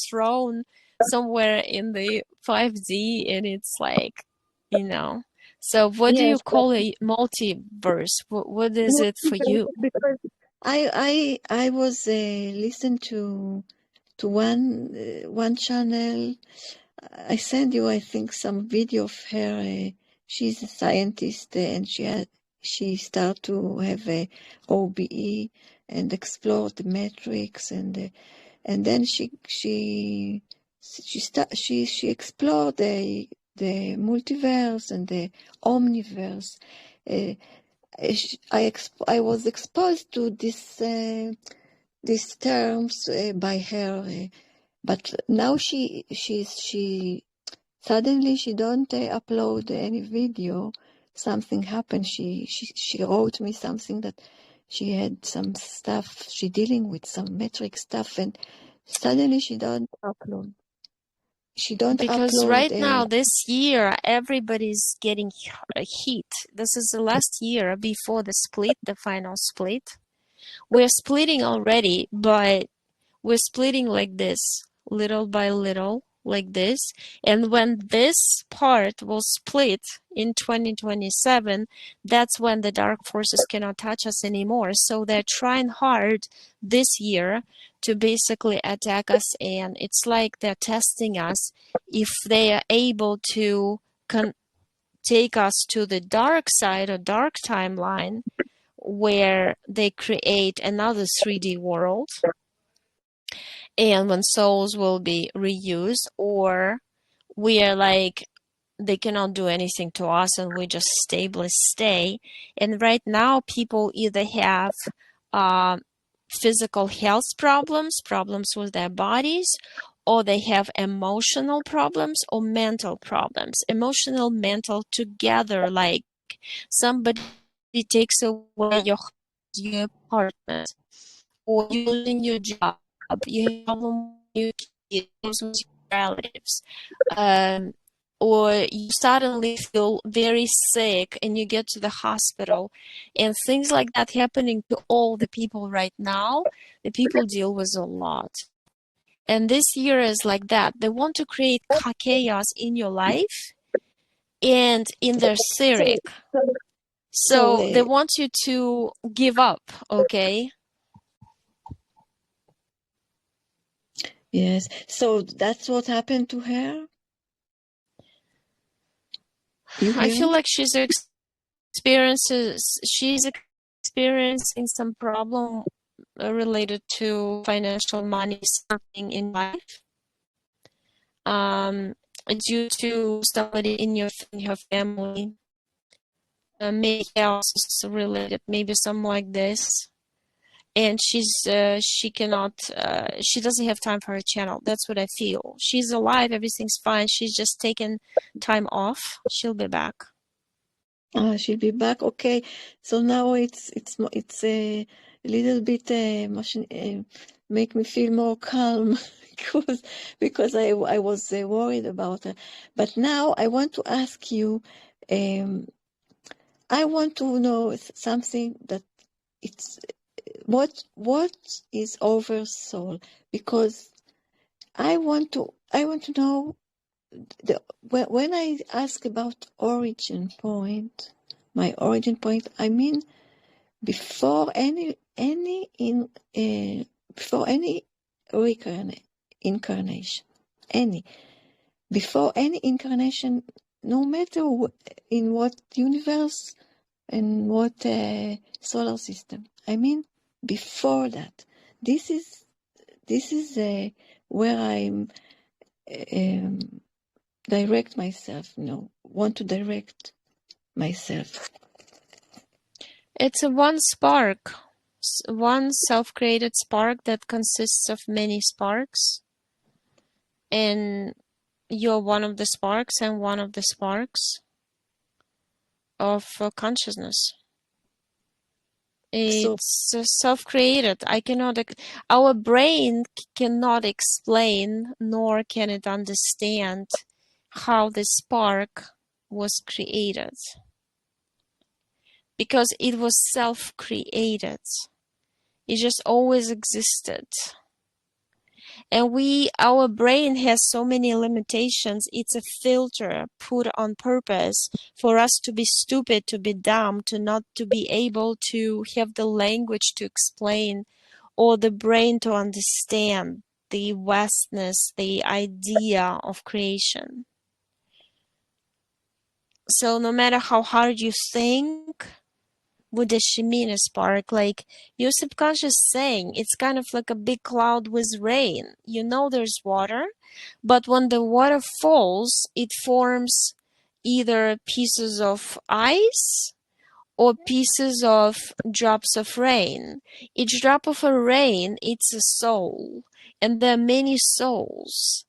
throne somewhere in the 5D, and it's like, you know. So what do you Yes, but call a multiverse? What is not it for you? because I was listen to one channel. I sent you, I think, some video of her. She's a scientist, and she started to have a OBE and explore the matrix, and then she explored the multiverse and the omniverse. Uh, I was exposed to these terms by her, but now she suddenly she don't upload any video. Something happened. She wrote me something that she had some stuff. She dealing with some metric stuff, and suddenly she don't upload. She don't Because upload. right now, this year, everybody's getting heat. This is the last year before the split, the final split. We're splitting already, but we're splitting like this, little by little, like this. And when this part will split in 2027, that's when the dark forces cannot touch us anymore. So they're trying hard this year to basically attack us. And it's like they're testing us if they are able to take us to the dark side or dark timeline where they create another 3D world, and when souls will be reused, or we are like they cannot do anything to us, and we just stably stay. And right now, people either have uh, physical health problems, problems with their bodies, or they have emotional problems or mental problems. Emotional, mental together, like somebody takes away your house, your apartment, or you're losing your job, you have problem with your kids, problems with your relatives, um, or you suddenly feel very sick and you get to the hospital, and things like that happening to all the people right now. The people deal with a lot. And this year is like that. They want to create chaos in your life and in their So, etheric. so So they want you to give up, okay? yes. So that's what happened to her. You I hear feel me? like she's experiencing some problem related to financial money, something in life, um, due to somebody in her family, maybe else related, maybe something like this. And she cannot, she doesn't have time for her channel. That's what I feel. She's alive, everything's fine. She's just taken time off. She'll be back. She'll be back. Okay. So now it's a little bit make me feel more calm because I was worried about her. But now I want to ask you. Um, I want to know something that it's what is oversoul, because I want to know when I ask about origin point, my origin point, I mean before any in before any incarnation, any before any incarnation, no matter in what universe and what solar system. I mean before that. This is where I'm um, direct myself. No, want to direct myself. It's a one spark, one self-created spark that consists of many sparks, and you're one of the sparks and one of the sparks of consciousness. So It's self-created. Our brain cannot explain, nor can it understand how the spark was created, because it was self-created. It just always existed. And our brain has so many limitations. It's a filter put on purpose for us to be stupid, to be dumb, to not to be able to have the language to explain, or the brain to understand the vastness, the idea of creation. So no matter how hard you think, with the Shemina spark, like your subconscious saying, it's kind of like a big cloud with rain. You know there's water, but when the water falls, it forms either pieces of ice or pieces of drops of rain. Each drop of a rain, it's a soul, and there are many souls.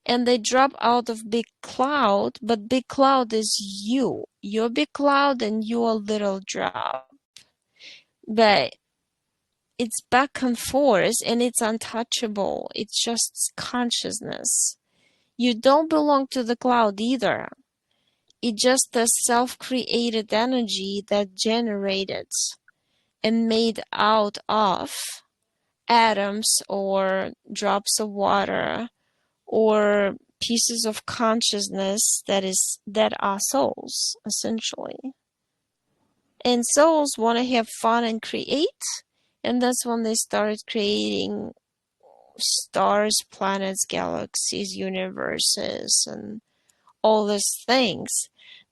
And they drop out of big cloud, but big cloud is you. You're big cloud and you're a little drop. But it's back and forth and it's untouchable. It's just consciousness. You don't belong to the cloud either. It's just a self-created energy that generated and made out of atoms or drops of water or pieces of consciousness that are souls, essentially. And souls want to have fun and create, and that's when they started creating stars, planets, galaxies, universes, and all these things.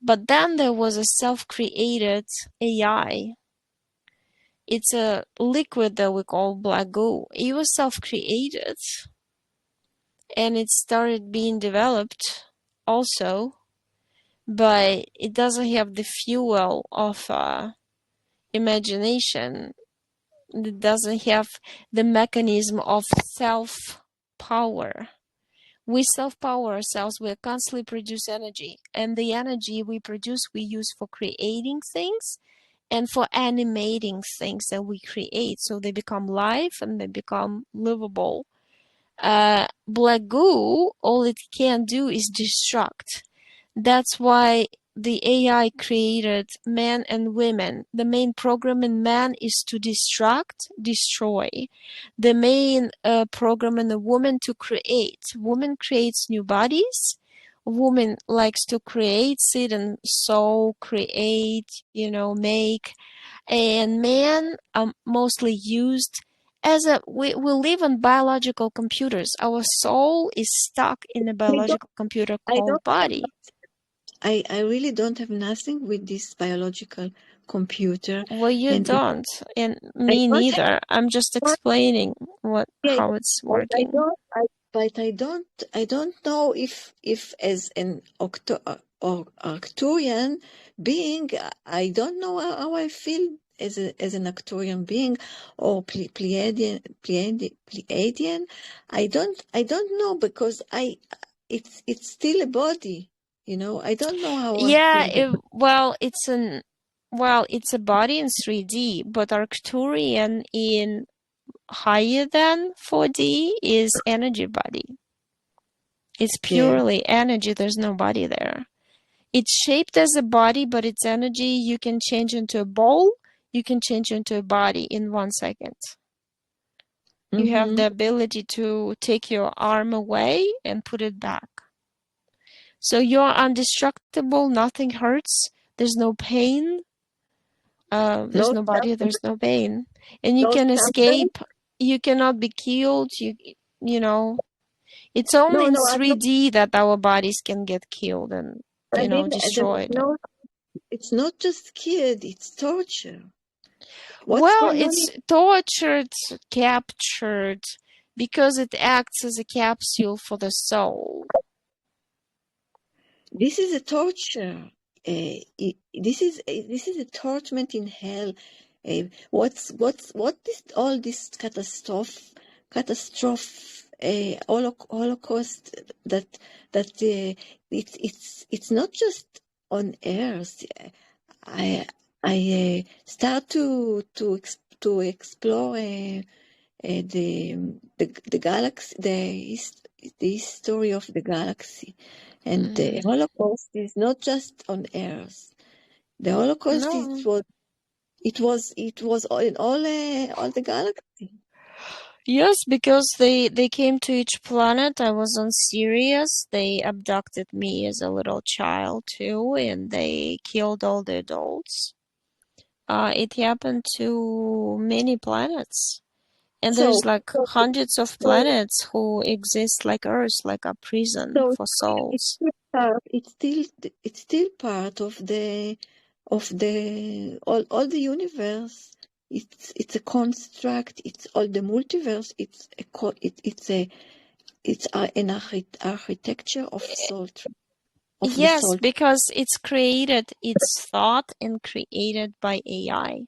But then there was a self-created AI. It's a liquid that we call black goo. It was self-created, and it started being developed also. but it doesn't have the fuel of imagination. It doesn't have the mechanism of self-power. We self-power ourselves. We constantly produce energy, and the energy we produce, we use for creating things and for animating things that we create, so they become live and they become livable. Black goo, all it can do is destruct. That's why the AI created men and women. The main program in man is to destruct, destroy. The main program in a woman to create. Woman creates new bodies. Woman likes to create, sit and sew, create, make. And man mostly used as we live on biological computers. Our soul is stuck in a I don't, biological computer I called don't have, body. I really don't have nothing with this biological computer, Well, you and it, don't, and I me don't have neither. I'm just one. explaining Yeah, how it's but working. I don't know if as an or Arcturian being, I don't know how I feel as an Arcturian being or Pleiadian. I don't know because it's still a body, I don't know how I Yeah, feel. it's a body in 3D, but Arcturian in higher than 4D is energy body. It's Yeah. purely energy. There's no body there. It's shaped as a body, but it's energy. You can change into a ball. You can change into a body in 1 second. You have Mm-hmm. the ability to take your arm away and put it back. So you're indestructible. Nothing hurts. There's no pain. There's No, no body. There's no pain, and you no can something. escape. You cannot be killed. You know. It's only No, in no, I'm not. 3D that our bodies can get killed and I mean, destroyed. it's not just scared, it's torture. What's Well, going on? it's tortured, captured, because it acts as a capsule for the soul. This is a torture. This is a torment in hell. What is all this Holocaust it's not just on earth. I start to explore the galaxy, the history of the galaxy, and the Mm, Holocaust is not just on Earth. The Holocaust no. it was in all the galaxy. Yes, because they came to each planet. I was on Sirius. They abducted me as a little child too, and they killed all the adults. It happened to many planets. And So there's like so hundreds of so planets who exist like Earth, like a prison so for it's souls. still part. It's still part of the all the universe. It's a construct. It's all the multiverse. It's an architecture of the Yes, soul. because it's thought and created by AI.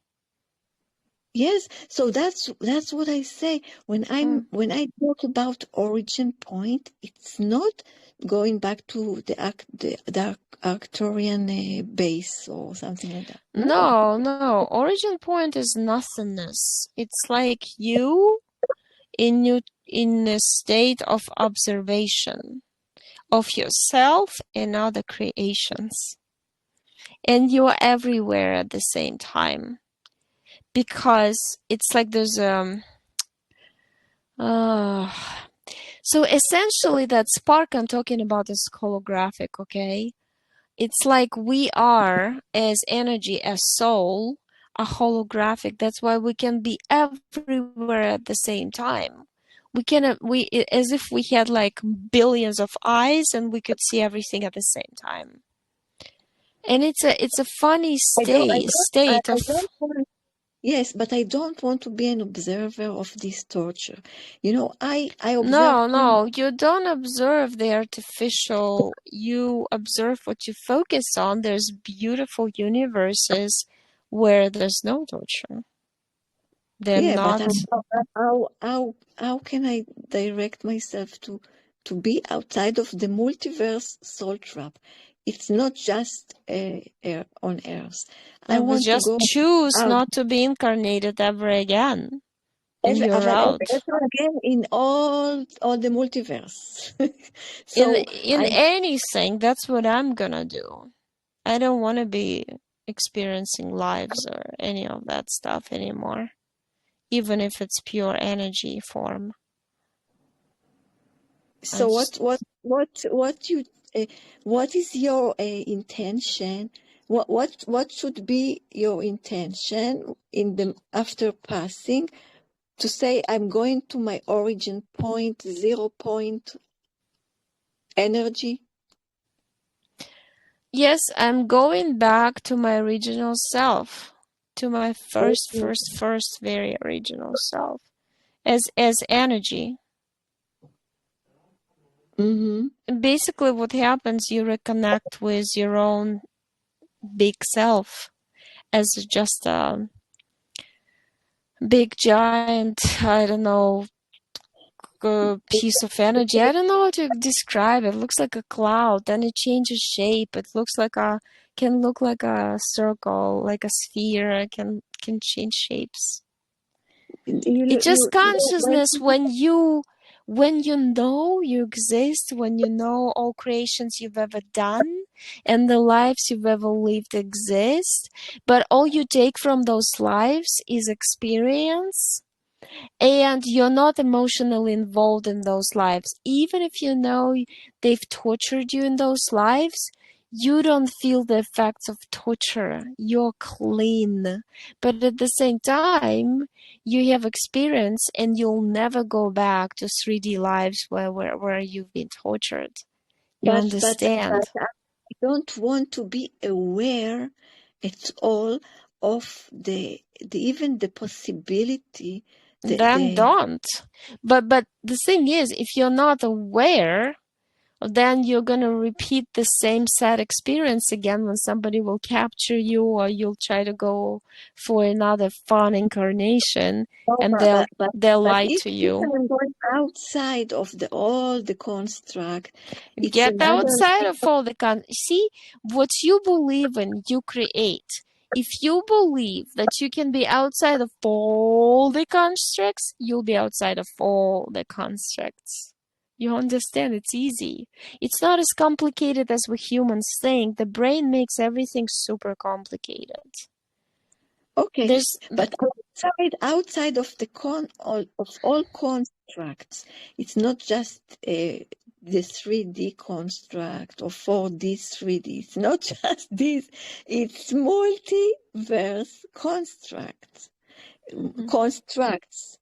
Yes, so that's what I say Mm. when I talk about origin point. It's not going back to the Arcturian base or something like that. No, No, no. Origin point is nothingness. It's like you in a state of observation of yourself and other creations. And you're everywhere at the same time. Because it's like there's uh so essentially that spark I'm talking about is holographic, okay? It's like we are as energy, as soul, a holographic. That's why we can be everywhere at the same time. As if we had like billions of eyes and we could see everything at the same time. And it's a funny I don't state of want. Yes, but I don't want to be an observer of this torture. You know, I observe No, too much. no, you don't observe the artificial. You observe what you focus on. There's beautiful universes where there's no torture. They're Yeah, but not. how can I direct myself to be outside of the multiverse soul trap? It's not just on Earth. I No, but want to just go choose out not to be incarnated ever again, and you're out. ever again in all the multiverse. In So in anything, that's what I'm gonna do. I don't want to be experiencing lives or any of that stuff anymore, even if it's pure energy form. I so just you uh, what is your intention? What should be your intention in the after passing to say I'm going to my origin point, 0 point energy? Yes, I'm going back to my original self, to my first, very original self, as energy. Mm-hmm. And basically, what happens, you reconnect with your own big self as just a big giant, I don't know, piece of energy. I don't know how to describe it. It looks like a cloud, then it changes shape. It looks like can look like a circle, like a sphere. It can change shapes. It's just consciousness when you know you exist, when you know all creations you've ever done and the lives you've ever lived exist, but all you take from those lives is experience, and you're not emotionally involved in those lives. Even if you know they've tortured you in those lives, you don't feel the effects of torture. You're clean. But at the same time, you have experience and you'll never go back to 3D lives where you've been tortured. You But understand? I don't want to be aware at all of the even the possibility Then the don't. But the thing is, if you're not aware, then you're going to repeat the same sad experience again when somebody will capture you or you'll try to go for another fun incarnation No, and but they'll but lie to if you. I'm going outside of the all the construct, it's Get another outside of all the see what you believe in, you create. If you believe that you can be outside of all the constructs, you'll be outside of all the constructs. You understand? It's easy. It's not as complicated as we humans think. The brain makes everything super complicated. okay. There's But outside of the of all constructs, it's not just the 3D construct or 4D 3D. It's not just this. It's multiverse Mhm, constructs.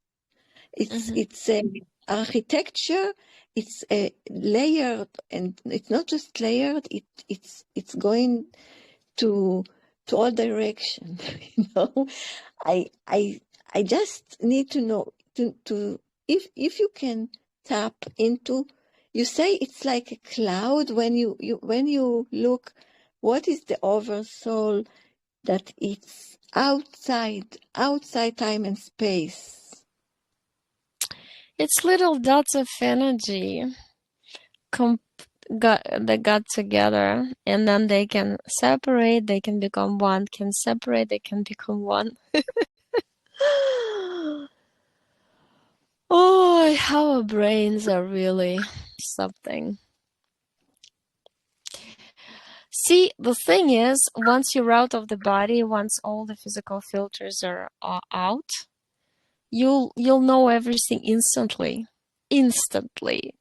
mhm. It's a architecture. It's a layered, and it's not just layered. It's going to all direction. You know, I I I just need to know to if you can tap into. You say it's like a cloud when when you look. What is the oversoul that it's outside time and space? It's little dots of energy com got together, and then they can separate, they can become one, can separate, they can become one. Oh, how our brains are really something. See, the thing is, once you're out of the body, once all the physical filters are out, you'll know everything instantly. Instantly.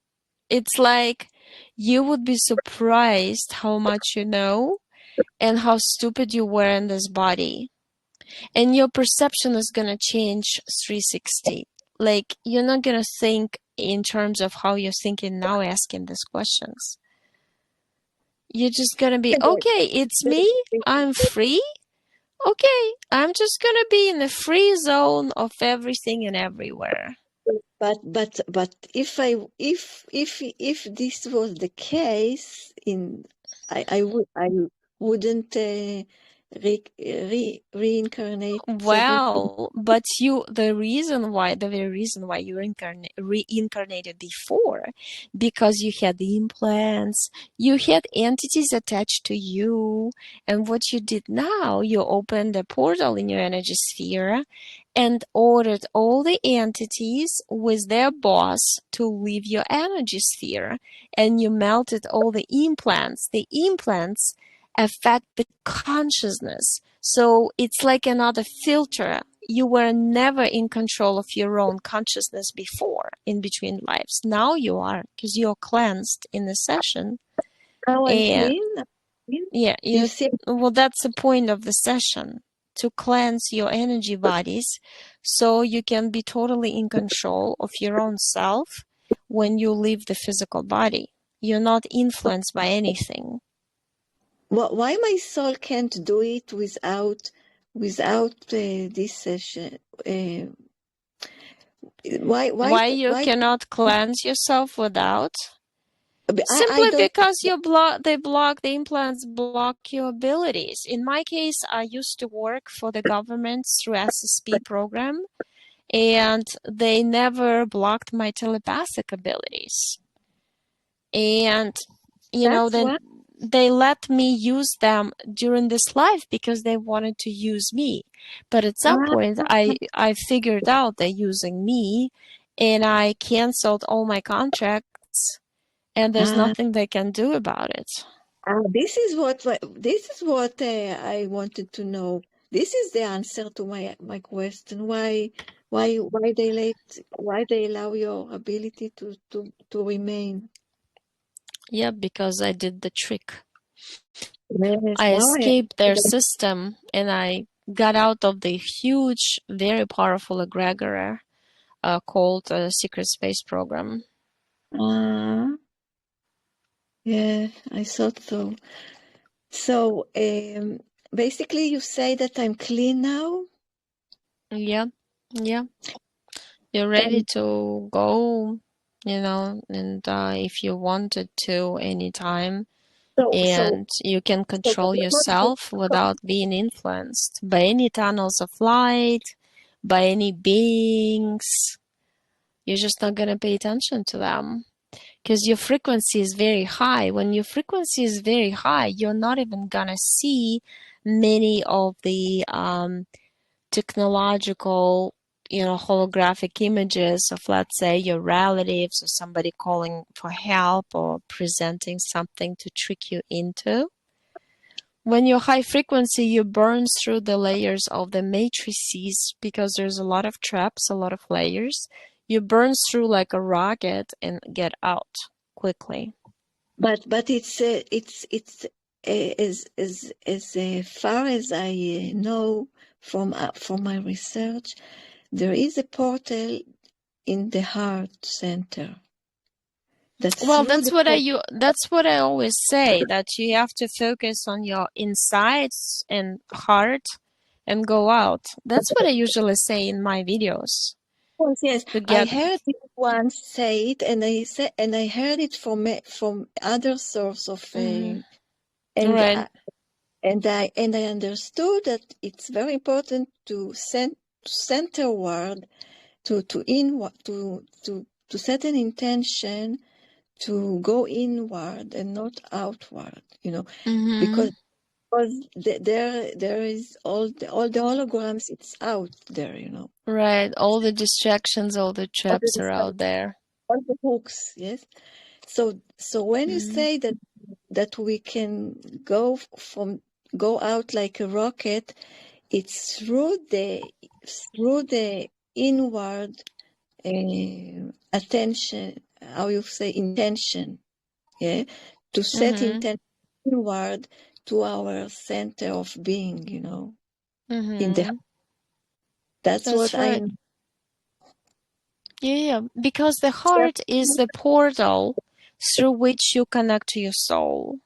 It's like you would be surprised how much you know and how stupid you were in this body. And your perception is going to change 360. Like, you're not going to think in terms of how you're thinking now asking these questions. You're just going to be, okay, it's me. I'm free. Okay, I'm just gonna be in the free zone of everything and everywhere. But if this was the case, I wouldn't reincarnate several times. Well, but the very reason why you reincarnated before, because you had the implants, you had entities attached to you, and what you did now, you opened a portal in your energy sphere and ordered all the entities with their boss to leave your energy sphere, and you melted all the implants. The implants affect the consciousness. So it's like another filter. You were never in control of your own consciousness before in between lives. Now you are, because you're cleansed in the session. Now I'm And clean. Clean. yeah, You you see, well, that's the point of the session, to cleanse your energy bodies so you can be totally in control of your own self when you leave the physical body. You're not influenced by anything. why my soul can't do it without this session? Why you Why? cannot cleanse yourself without? I Simply don't. because the implants block your abilities. In my case, I used to work for the government through SSP program, and they never blocked my telepathic abilities. And That's then why. they let me use them during this life because they wanted to use me. But at some point, I figured out they're using me, and I canceled all my contracts, and there's Ah, nothing they can do about it. this is what I wanted to know. This is the answer to my question. Why they allow your ability to remain? Yeah, because I did the trick. Yes, I now I escaped their system and I got out of the huge, very powerful egregor called Secret Space Program. uh, yeah, I thought so. So basically you say that I'm clean now? Yeah, yeah. You're ready And to go, and if you wanted to anytime, so so and you can so control yourself without being influenced by any tunnels of light, by any beings. You're just not going to pay attention to them because your frequency is very high. When your frequency is very high, you're not even going to see many of the technological, holographic images of, let's say, your relatives or somebody calling for help or presenting something to trick you into. When you're high frequency, you burn through the layers of the matrices because there's a lot of traps, a lot of layers. You burn through like a rocket and get out quickly. but as far as I know from my research, there is a portal in the heart center that Well, through the that's what I always say, that you have to focus on your insides and heart and go out. That's what I usually say in my videos portals, yes, to I get. heard it once say it, and I heard it from other source of Mhm. and Right. I understood that it's very important to centerward to inward to set an intention to go inward and not outward, Mm-hmm. because there is all the holograms, it's out there. Right. All the distractions, all the all the traps are distra- out there. all the hooks, yes. So when you Mm-hmm. say that we can go out like a rocket, it's through the inward attention, how you say, intention, yeah, to set Mm-hmm. intention inward to our center of being, in the Mm-hmm. that's what That's I right. Yeah, yeah. Because the heart is the portal through which you connect to your soul.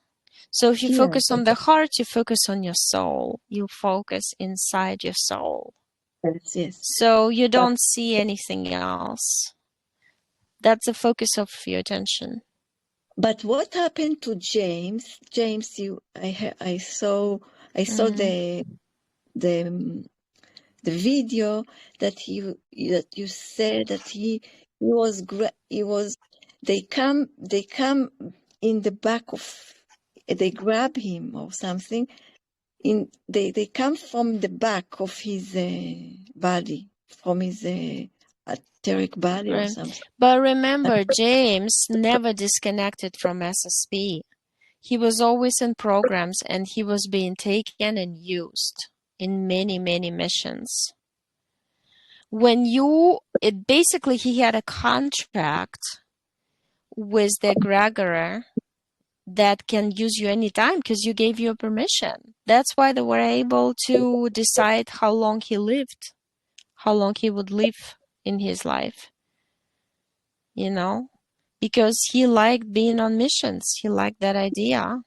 So if you Yes, focus on the heart, you focus on your soul. You focus inside your soul. yes, yes. So you But don't see anything else. That's the focus of your attention. but what happened to James? James, I saw Mm, the the video that you said that he was they come in the back of, they grab him or something, they come from the back of his body, from his etheric body or right. something. But remember, James never disconnected from SSP. He was always in programs and he was being taken and used in many, many missions. Basically, he had a contract with the egregor that can use you anytime because you gave your permission. That's why they were able to decide how long he lived, how long he would live in his life, you know, because he liked being on missions. He liked that idea.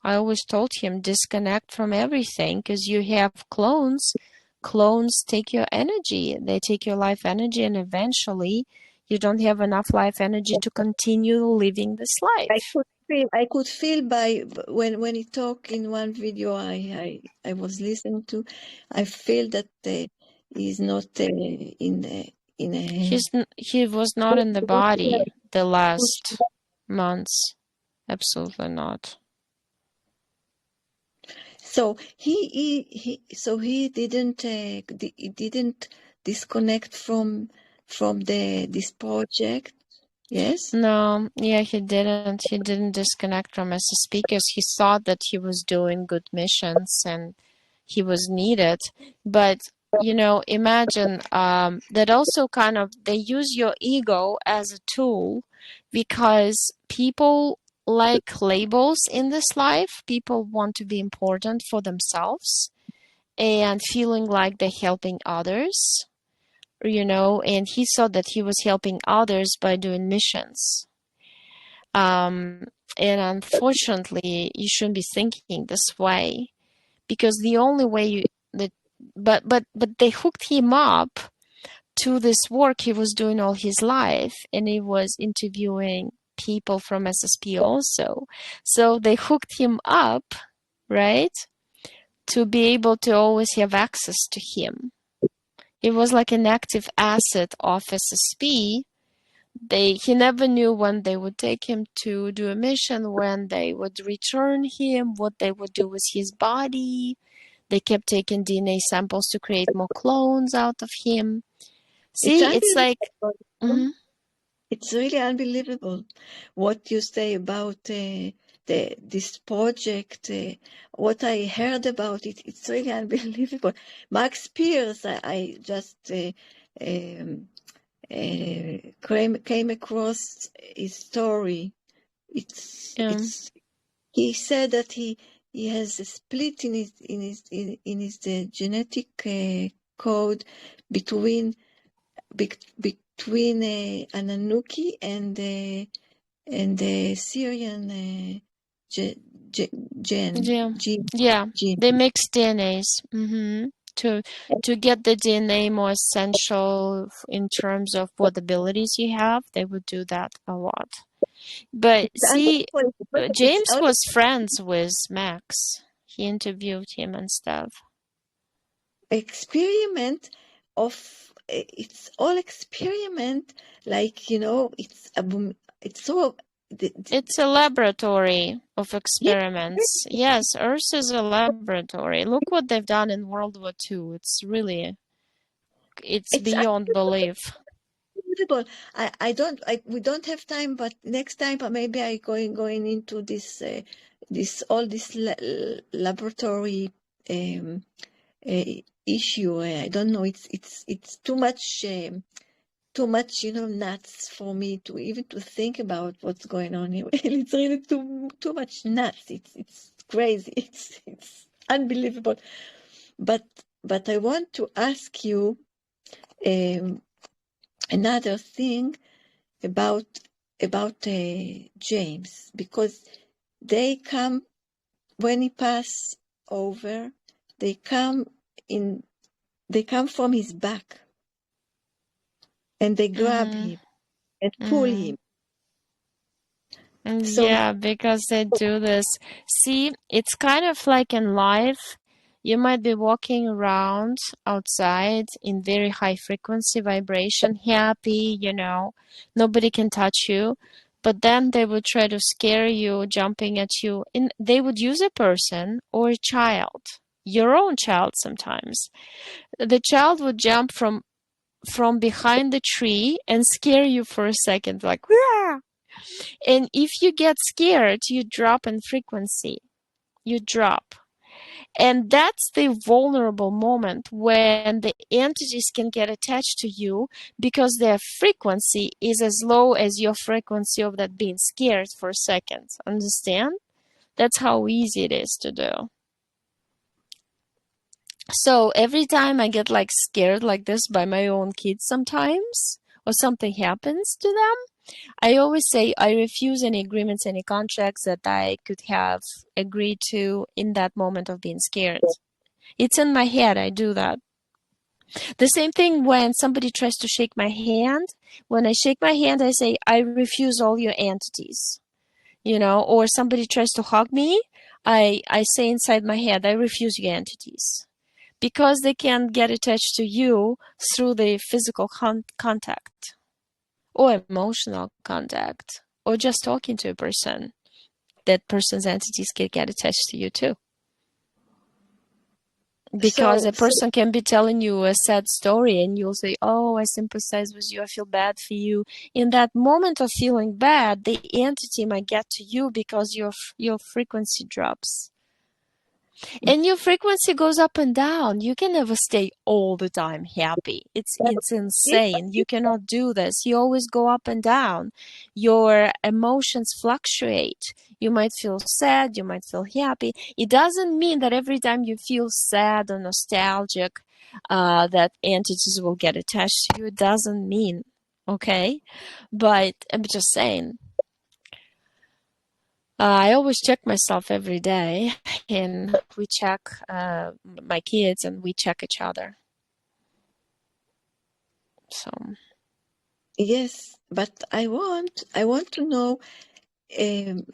I always told him disconnect from everything because you have clones. Clones take your energy, they take your life energy, and eventually you don't have enough life energy to continue living this life. I could feel by when he talked in one video I was listening to. I feel that he's not in a He was not in the body the last months. Absolutely not. so he didn't disconnect from the this project. Yes, No, yeah, he didn't. He didn't disconnect from SSP because he thought that he was doing good missions and he was needed. But, imagine that also kind of they use your ego as a tool because people like labels in this life. People want to be important for themselves and feeling like they're helping others, and he saw that he was helping others by doing missions. Um, and unfortunately, you shouldn't be thinking this way because the only way that, but they hooked him up to this work he was doing all his life, and he was interviewing people from SSP also. So they hooked him up, right, to be able to always have access to him. It was like an active asset of SSP. He never knew when they would take him to do a mission, when they would return him, what they would do with his body. They kept taking DNA samples to create more clones out of him. it's See, it's like, unbelievable. mhm. It's really unbelievable what you say about this project. What I heard about it, it's really unbelievable. Max Pierce, I just came across his story. Yeah, It's he said that he has a split in his genetic code between between Ananuki and the Syrian ge- ge- yeah, gene. yeah. Gene. They mix DNAs, to to get the DNA more essential in terms of what abilities you have. They would do that a lot. But It's see, unbelievable. It's James all was friends with Max. He interviewed him and stuff. experiment of it's all experiment, like it's so It's a laboratory of yeah, experiments. Yes, Earth is a laboratory. Look what they've done in World War II. It's it's beyond belief. unbelievable. We don't have time, but next time maybe I going into this all this laboratory um, uh, issue. I don't know. It's too much, nuts for me to even to think about what's going on here. It's really too much nuts. It's crazy. It's unbelievable. But I want to ask you um, another thing about James, because they come when he pass over, they come in. They come from his back and they grab Mm-hmm. him and pull Mm-hmm. him. So Yeah, because they do this. See, it's kind of like in life, you might be walking around outside in very high frequency vibration, happy, nobody can touch you. But then they would try to scare you, jumping at you. And they would use a person or a child, your own child sometimes. The child would jump from behind the tree and scare you for a second, like, "Wah!" And if you get scared, you drop in frequency. You drop. And that's the vulnerable moment when the entities can get attached to you because their frequency is as low as your frequency of that being scared for a second. Understand? That's how easy it is to do. So every time I get like scared like this by my own kids sometimes, or something happens to them, I always say I refuse any agreements, any contracts that I could have agreed to in that moment of being scared. It's in my head, I do that. The same thing when somebody tries to shake my hand. When I shake my hand, I say, I refuse all your entities. Or somebody tries to hug me, I say inside my head, I refuse your entities. Because they can get attached to you through the physical contact or emotional contact or just talking to a person. That person's entities can get attached to you too. Because so a so person can be telling you a sad story and you'll say, oh, I sympathize with you, I feel bad for you. In that moment of feeling bad, the entity might get to you because your frequency drops. And your frequency goes up and down. You can never stay all the time happy. It's if, insane. You if cannot do this. You always go up and down. Your emotions fluctuate. You might feel sad, you might feel happy. It doesn't mean that every time you feel sad or nostalgic, that entities will get attached to you. It doesn't mean, okay? But I'm just saying. I always check myself every day, and we check my kids, and we check each other. So, yes, but I want to know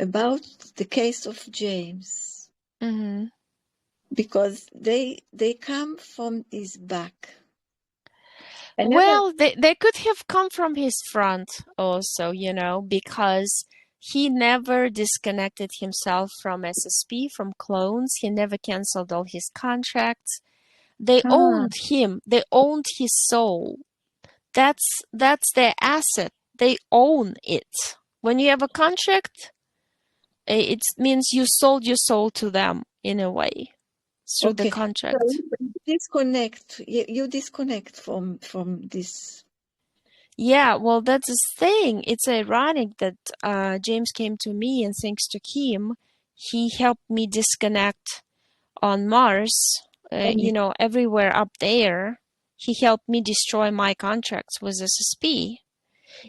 about the case of James mhm. because they come from his back. I never. Well, they could have come from his front also, because he never disconnected himself from SSP, from clones. He never canceled all his contracts. They Ah, owned him. They owned his soul. That's their asset. They own it. When you have a contract, it means you sold your soul to them in a way through the okay. So contract. you disconnect. You disconnect from this. Yeah, well, that's the thing. It's ironic that James came to me, and thanks to Kim, he helped me disconnect on Mars, everywhere up there. He helped me destroy my contracts with SSP.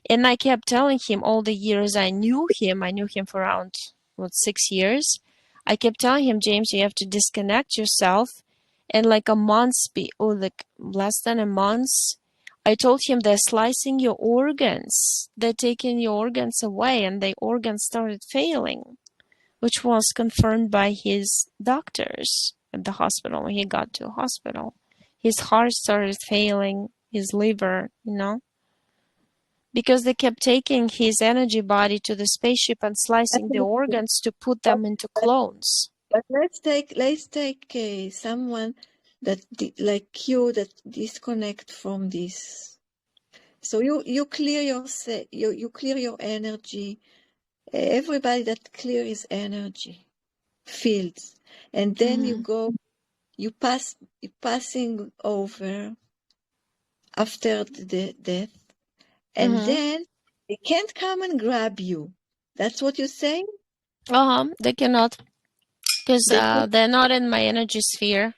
And I kept telling him all the years I knew him for around, 6 years. I kept telling him, James, you have to disconnect yourself. And like a month, or like less than a month, I told him they're slicing your organs. They're taking your organs away, and the organs started failing, which was confirmed by his doctors at the hospital when he got to a hospital. His heart started failing, his liver. Because they kept taking his energy body to the spaceship and slicing the organs to put But, them into but, clones. but let's take someone that like you that disconnect from this. So you clear you clear your energy. Everybody that clear his energy fields, and then you Mm-hmm. go. You passing over after the death, and Mm-hmm. then they can't come and grab you. That's what you're saying? They cannot, because They can. they're not in my energy sphere.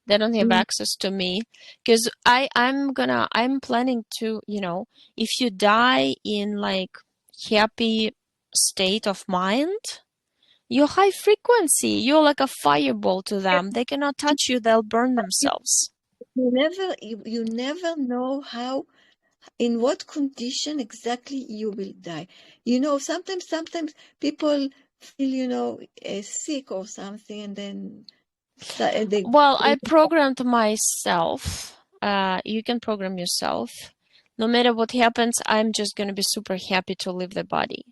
They don't have Mm. access to me. Because I'm planning to, if you die in like happy state of mind, You're high frequency. You're like a fireball to them. They cannot touch you. They'll burn themselves. You never know how, in what condition exactly you will die. Sometimes people feel, sick or something, and then they. Well, I programmed myself. You can program yourself. No matter what happens, I'm just going to be super happy to leave the body.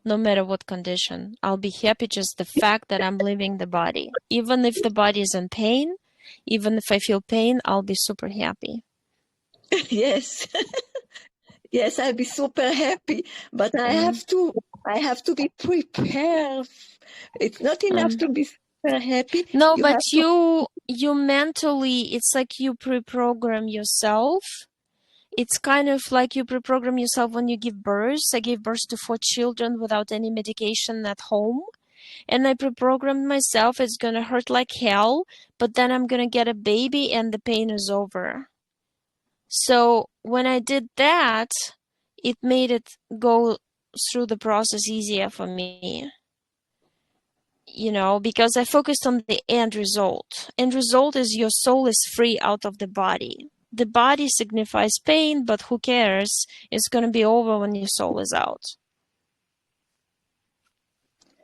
No matter what condition. I'll be happy just the fact that I'm leaving the body. Even if the body is in pain, even if I feel pain, I'll be super happy. Yes, yes, I'll be super happy, but I Mm. have to be prepared. It's not enough Mm. to be super happy. No, You but have to. you mentally, it's like you pre-program yourself. It's kind of like you pre-program yourself when you give birth. I gave birth to 4 children without any medication at home. And I pre-programmed myself, it's gonna hurt like hell, but then I'm gonna get a baby and the pain is over. So when I did that, it made it go through the process easier for me, because I focused on the end result. End result is your soul is free out of the body. The body signifies pain, but who cares? It's going to be over when your soul is out.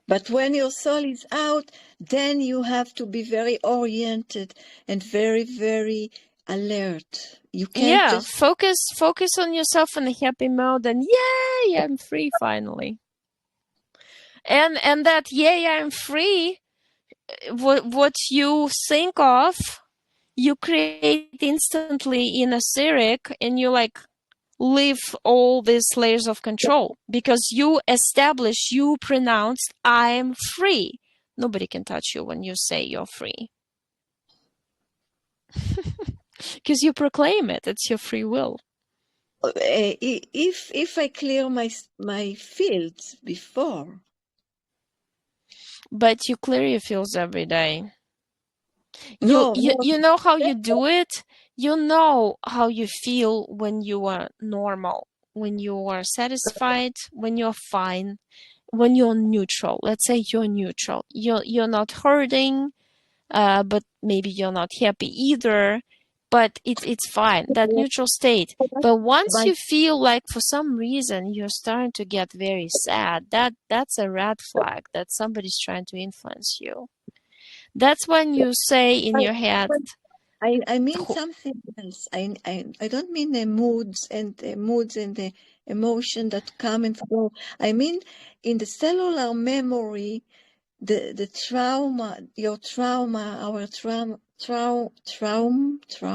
But when your soul is out, then you have to be very oriented and very, very alert. You can't Yeah, just. focus on yourself in a happy mode and yay, I'm free finally. And that yay, I'm free, what you think of, you create instantly in a etheric, and you like leave all these layers of control because you pronounced I'm free. Nobody can touch you when you say you're free because you proclaim it. It's your free will. If I clear my fields before. But you clear your fields every day. You, No, you no. you know how you do it. You know how you feel when you are normal, when you are satisfied, when you're fine, when you're neutral. Let's say you're neutral. You're not hurting, but maybe you're not happy either. But it's fine, that neutral state. But once My, you feel like for some reason you're starting to get very sad, that's a red flag that somebody's trying to influence you. That's when you say in your head, I mean something else. I don't mean the emotion that come and go. I mean in the cellular memory, the trauma, your trauma, our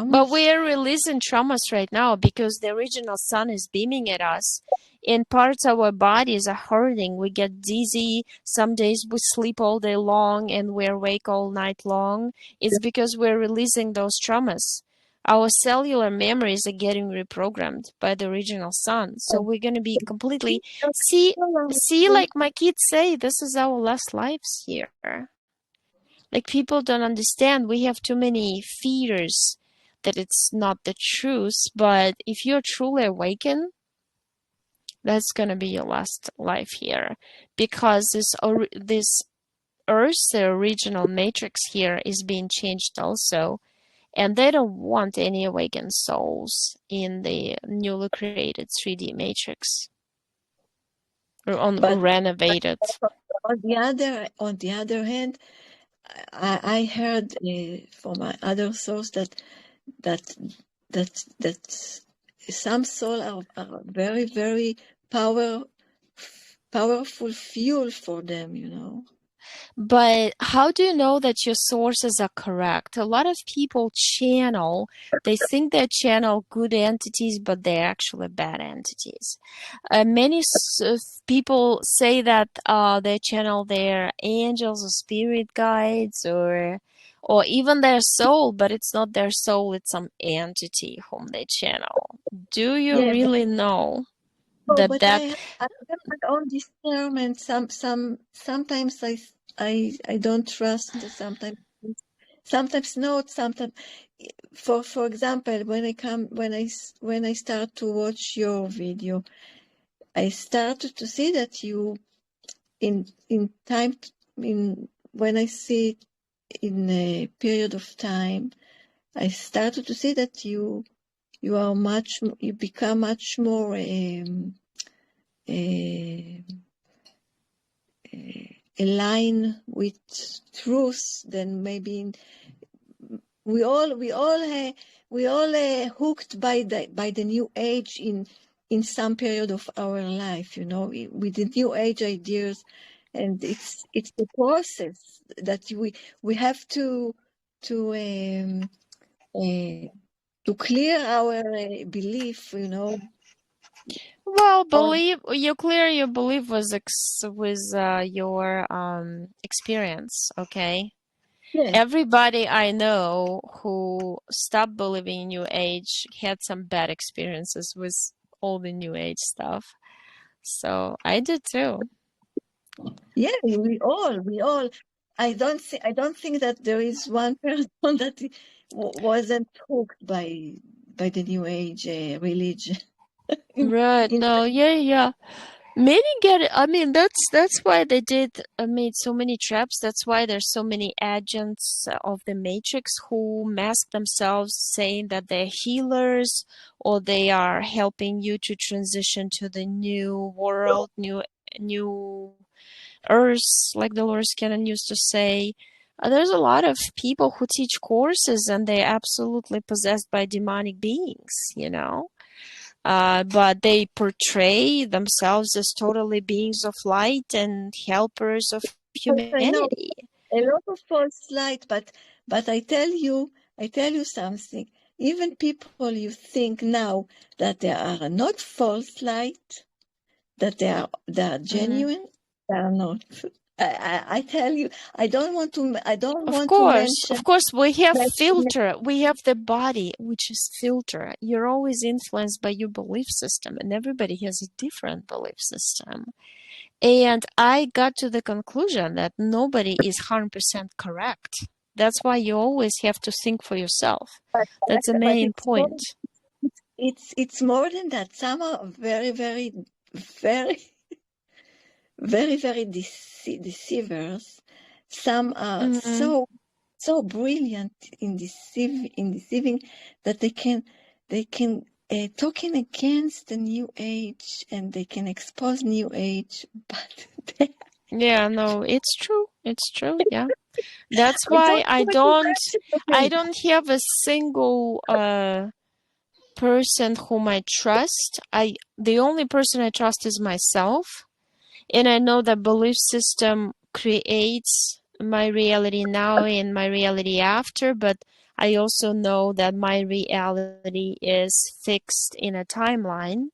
but traumas. we're releasing traumas right now because the original sun is beaming at us. In parts of our bodies are hurting. We get dizzy. Some days we sleep all day long and we're awake all night long. It's because we're releasing those traumas. Our cellular memories are getting reprogrammed by the original sun. So we're going to be completely see like my kids say, this is our last lives here. Like people don't understand. We have too many fears that it's not the truth. But if you're truly awakened, that's gonna be your last life here, because this Earth, the original matrix here, is being changed also, and they don't want any awakened souls in the newly created 3D matrix or on But renovated. on the other hand, I heard from my other source that that some soul are very, very powerful fuel for them. But how do you know that your sources are correct? A lot of people channel, they think they channel good entities, but they're actually bad entities. Many people say that they channel their angels or spirit guides or even their soul, but it's not their soul, it's some entity whom they channel. Do you Yeah, really know oh, that but that I have my own discernment. Sometimes I don't trust. Sometimes not. Sometimes, for example, when I start to watch your video, I started to see that you in time when I see it in a period of time, I started to see that you become much more aligned with truth than maybe we all hooked by the new age in some period of our life, with the new age ideas, and it's the process that we have to uh, to clear our belief, Well, on you clear your belief with your experience, okay? yes. Everybody I know who stopped believing in New Age had some bad experiences with all the New Age stuff. So I did too. Yeah, we all. I don't think that there is one person that wasn't hooked by the New Age religion. in, Right. in No, yeah, yeah. Many get it. I mean, that's why they did made so many traps. That's why there's so many agents of the Matrix who mask themselves, saying that they're healers or they are helping you to transition to the new world, new Earth, like Dolores Cannon used to say. There's a lot of people who teach courses and they're absolutely possessed by demonic beings, you know? But they portray themselves as totally beings of light and helpers of I know humanity. a lot of false light, but I tell you something. Even people you think now that they are not false light, that they are Hmm. genuine, they are not. I tell you, I don't Of want to course, mention of course, we have that. filter. We have the body, which is filter. You're always influenced by your belief system, and everybody has a different belief system. And I got to the conclusion that nobody is 100% correct. That's why you always have to think for yourself. But, That's the but main it's more point. it's more than that. Some are very, very, very, very deceivers. Some are Hmm. so brilliant in deceiving that they can talking against the new age, and they can expose new age, but they, Yeah, no, it's true. It's true. Yeah. That's I why don't want to mention the I name. don't have a single person whom I trust. The only person I trust is myself, and I know that belief system creates my reality now and my reality after, but I also know that my reality is fixed in a timeline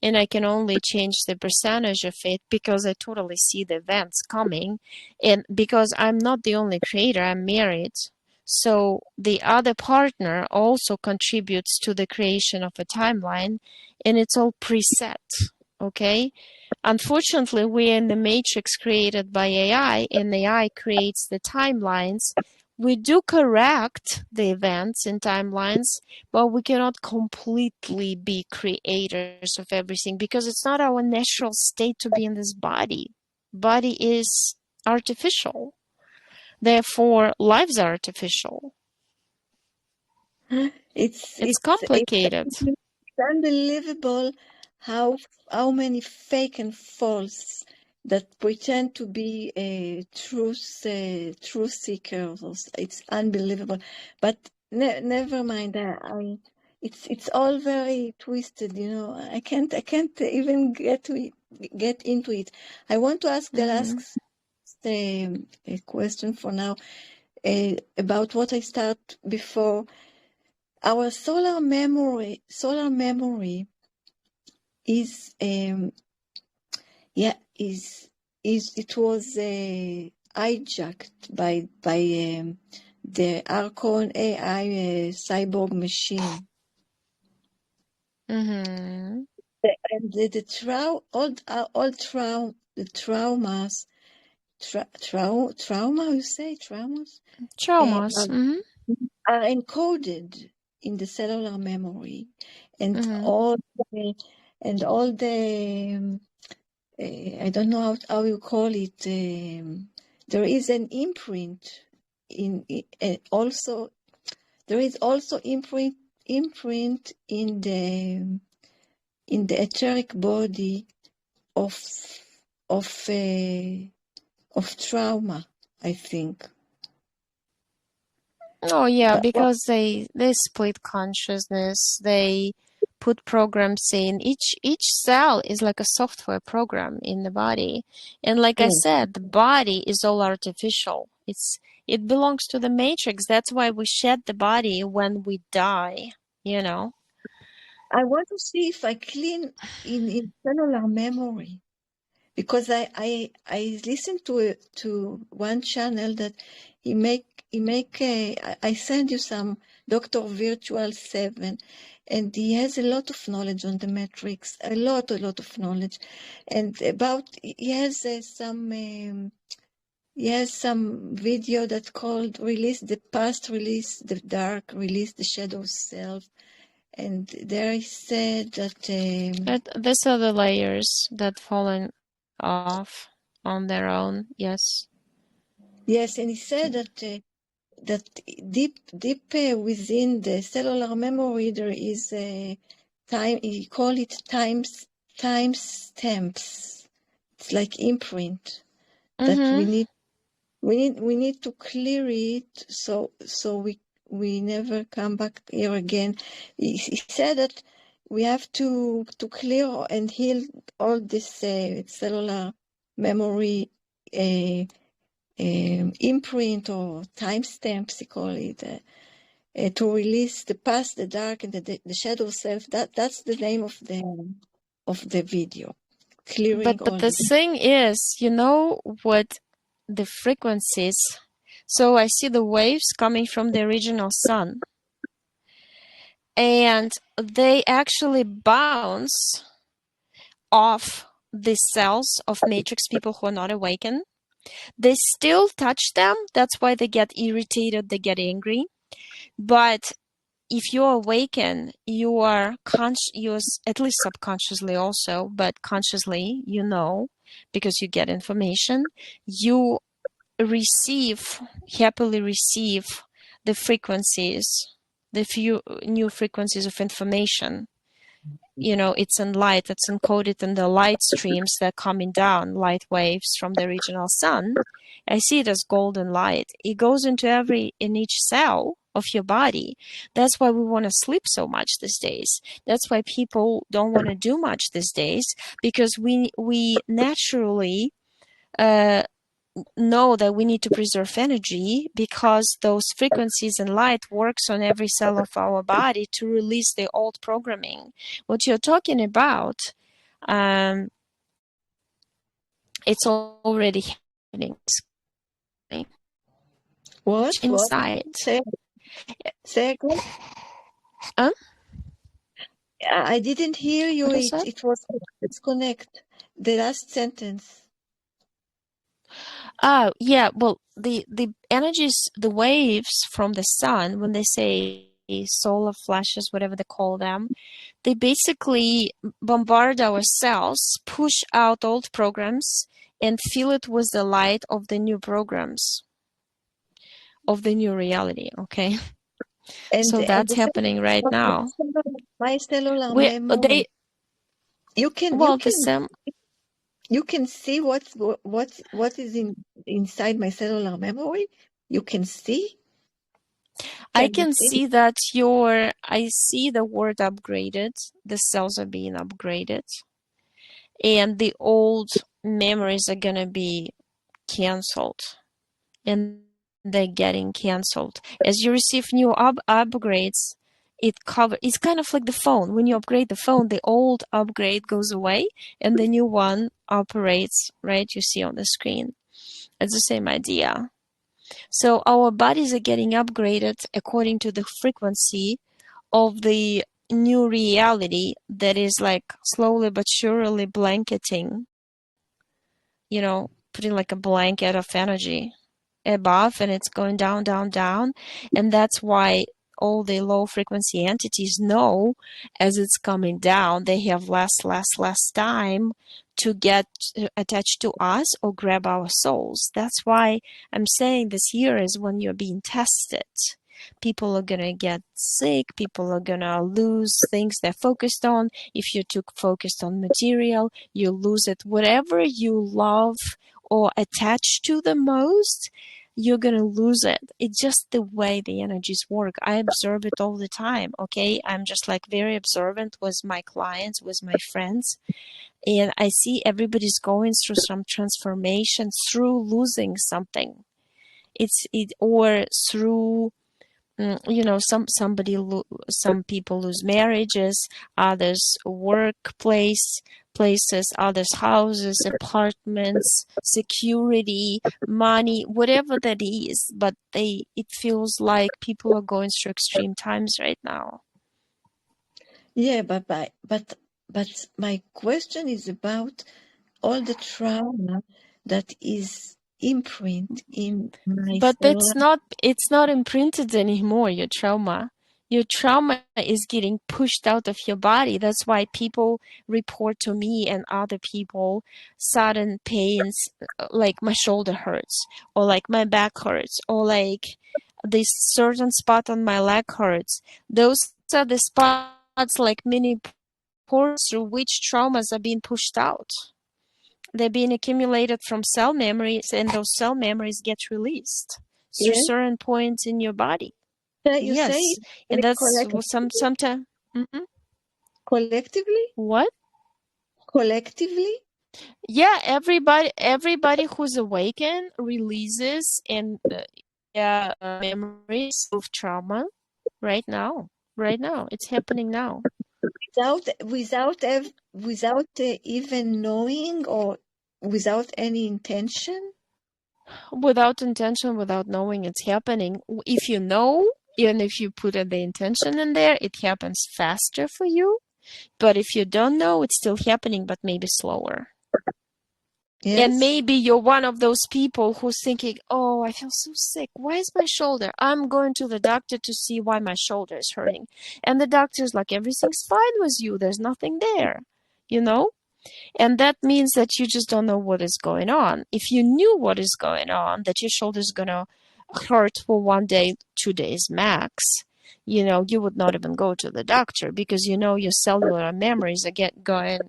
and I can only change the percentage of it because I totally see the events coming. And because I'm not the only creator, I'm married. So the other partner also contributes to the creation of a timeline, and it's all preset. Okay? Unfortunately, we're in the matrix created by AI, and AI creates the timelines. We do correct the events in timelines, but we cannot completely be creators of everything because it's not our natural state to be in this body. Body is artificial. Therefore, lives are artificial. It's It's it's it's complicated. it's unbelievable how many fake and false that pretend to be a truth seekers. It's unbelievable. But never mind. It's all very twisted. I can't even get into it. I want to ask the Hmm. last question for now, about what I start before. Our solar memory is is it was hijacked by the Archon AI cyborg machine. Hmm. And the trauma, you say traumas, uh, Traumas. are, Hmm. are encoded in the cellular memory, and Hmm. all the I don't know how you call it, there is an imprint also. There is also imprint in the etheric body of of of trauma, I think. Oh yeah, Well, because they split consciousness. They put programs in. Each cell is like a software program in the body. And like I yeah. said, the body is all artificial. It belongs to the matrix. That's why we shed the body when we die, you know. I want to see if I clean in cellular memory, because I listened to one channel that I send you some Dr. Virtual 7, and he has a lot of knowledge on the matrix, a lot of knowledge, and about he has some video that's called Release the Past, Release the Dark, Release the Shadow Self. And there he said that, These are the layers that fallen off on their own. Yes. yes, and he said that deep within the cellular memory, there is a time, he call it time stamps. It's like imprint that Mm-hmm. we need to clear it, so we never come back here again. He said that we have to clear and heal all this cellular memory imprint or timestamps, he call it, to release the past, the dark, and the shadow self. That's the name of the video, clearing But all the this. thing is, you know what the frequencies. So I see the waves coming from the original sun, and they actually bounce off the cells of matrix people who are not awakened. They still touch them. That's why they get irritated, they get angry. But if you awaken, you are conscious, at least subconsciously also, but consciously, you know, because you get information, you receive, happily receive the frequencies, the few new frequencies of information. You know, it's in light, it's encoded in the light streams that are coming down, light waves from the original sun. I see it as golden light. It goes in each cell of your body. That's why we want to sleep so much these days. That's why people don't want to do much these days, because we naturally uh, know that we need to preserve energy, because those frequencies and light works on every cell of our body to release the old programming. What you're talking about, um, it's already happening What? inside. Say again? Huh? I didn't hear you. What was that? It was disconnect. The last sentence. Oh, yeah. Well, the energies, the waves from the sun, when they say solar flashes, whatever they call them, they basically bombard our cells, push out old programs, and fill it with the light of the new programs, of the new reality. Okay, so And that's the second, happening right now. my cellular We memory. they You can you well the can same. you can see what is inside my cellular memory. You can see. I Can you can see? see that your. I see the word upgraded. The cells are being upgraded, and the old memories are gonna be canceled, and they're getting canceled as you receive new upgrades. It's kind of like the phone. When you upgrade the phone, the old upgrade goes away and the new one operates, right? You see on the screen. It's the same idea. So our bodies are getting upgraded according to the frequency of the new reality that is like slowly but surely blanketing, putting like a blanket of energy above, and it's going down, down, down. And that's why all the low frequency entities know as it's coming down, they have less time to get attached to us or grab our souls. That's why I'm saying this here is when you're being tested. People are gonna get sick, people are gonna lose things they're focused on. If you're too focused on material, you lose it. Whatever you love or attach to the most, you're gonna lose it. It's just the way the energies work. I observe it all the time, okay? I'm just like very observant with my clients, with my friends, and I see everybody's going through some transformation through losing something. Or through some people lose marriages, others places, others houses, apartments, security, money, whatever that is. But it feels like people are going through extreme times right now. Yeah, but my question is about all the trauma that is imprint in my But soul. it's not imprinted anymore, your trauma. Your trauma is getting pushed out of your body. That's why people report to me and other people sudden pains, like my shoulder hurts, or like my back hurts, or like this certain spot on my leg hurts. Those are the spots like mini portals through which traumas are being pushed out. They're being accumulated from cell memories, and those cell memories get released through Yes, certain points in your body. you say Yes, and it that's sometimes. collectively, What? collectively. Yeah, everybody who's awakened releases and memories of trauma right now. Right now, it's happening now. Without even knowing or without any intention. Without intention, without knowing it's happening. If you know, even if you put the intention in there, it happens faster for you. But if you don't know, it's still happening, but maybe slower. And Yes. maybe you're one of those people who's thinking, oh, I feel so sick. Why is my shoulder? I'm going to the doctor to see why my shoulder is hurting. And the doctor's like, everything's fine with you. There's nothing there, you know? And that means that you just don't know what is going on. If you knew what is going on, that your shoulder is going to hurt for 1 day, 2 days max, you would not even go to the doctor because your cellular memories are going,